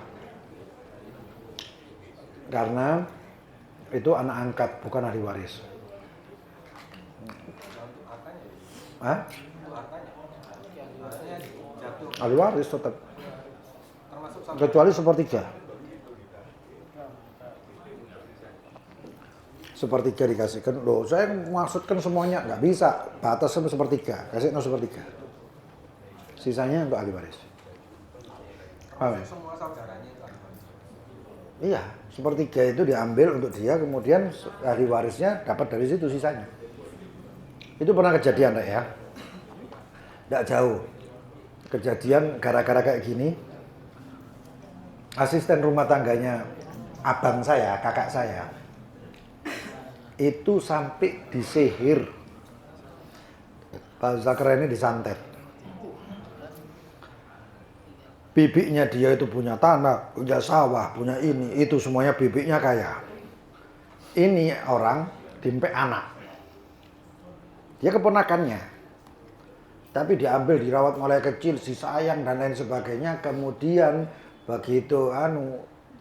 Karena itu anak angkat, bukan ahli waris. Hah? Ahli waris tetap. Kecuali sepertiga. Sepertiga dikasihkan. Loh, saya maksudkan semuanya. Nggak bisa. Batasnya sepertiga. Kasih sepertiga. Sisanya untuk ahli waris. Paham ya? Semua saudaranya itu ahli waris. Iya, sepertiga itu diambil untuk dia, kemudian ahli warisnya dapat dari situ sisanya. Itu pernah kejadian, Rek, ya? Nggak jauh. Kejadian gara-gara kayak gini, asisten rumah tangganya abang saya, kakak saya, itu sampai disihir. Bahasa kerennya disantet. Bibiknya dia itu punya tanah, punya sawah, punya ini, itu semuanya bibiknya kaya. Ini orang dimpek anak. Dia keponakannya. Tapi diambil, dirawat mulai kecil, si sayang dan lain sebagainya. Kemudian begitu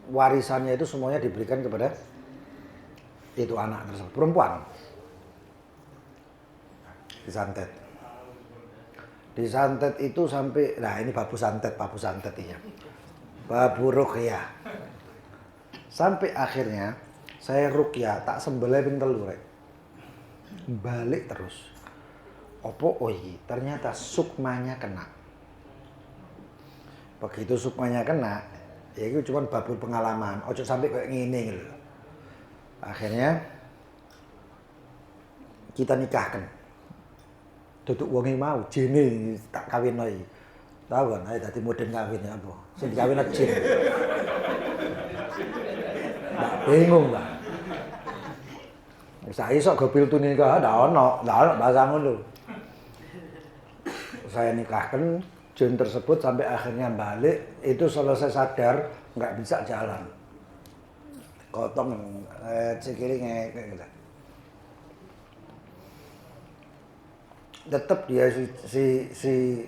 warisannya itu semuanya diberikan kepada itu anak tersebut, perempuan. Disantet. Disantet itu sampai, nah ini babu santet iya. Babu ruqyah. Sampai akhirnya saya ruqyah tak sembelih ping 3, Rek. Balik terus. Opo ternyata sukmanya kena. Begitu sukmanya kena, ya itu cuma babu pengalaman. Ojo sampai kayak gini gitu. Akhirnya kita nikahkan. Duduk wonge mau jene tak kawin iki. Tahu kan, ae dadi modern kawin apa? Sing dikawin jin. Bingung lah. Wis iso go piltu nikah ndak ono bahasa ngono. Saya nikahkan jin tersebut sampai akhirnya balik, itu selesai sadar nggak bisa jalan. Kotong sikile kayak gitu. Tetap dia si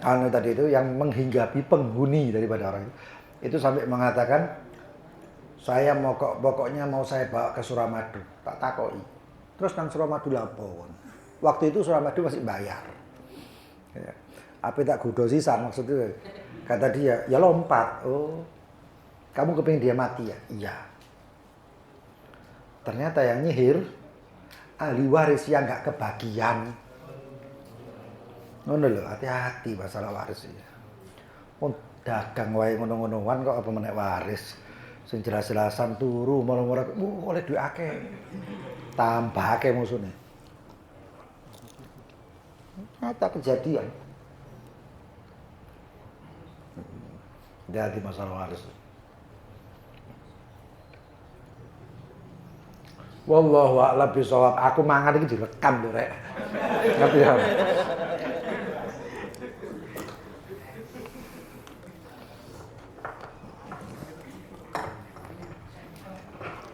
anu tadi itu yang menghinggapi penghuni daripada orang itu sampai mengatakan, saya mau pokoknya mau saya bawa ke Suramadu. Tak takoi. Terus nang Suramadu lapor. Waktu itu Suramadu masih bayar. Ya. Apa tak gudo sisan maksudnya? Kata dia, ya lompat. Oh, kamu kepingin dia mati ya? Iya. Ternyata yang nyihir ahli waris yang nggak kebagian. Ngono lho, hati-hati masalah waris iki. Pun dagang wae ngono-ngonoan kok apa menek waris. Sing jelas-jelasan turu moro-moro oleh duit akeh. Tambahake musune. Nyata kejadian. Jadi masalah waris. Wallahu a'lam bishawab. Aku mangan iki direkam lho, Rek. Ngerti ya?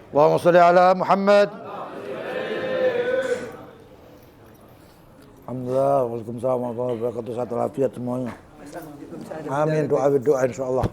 Allahumma sholli ala Muhammad. Alhamdulillah, waalaikumsalam warahmatullahi wabarakatuh. Satu lafiat semuanya. Amin, doa insyaallah.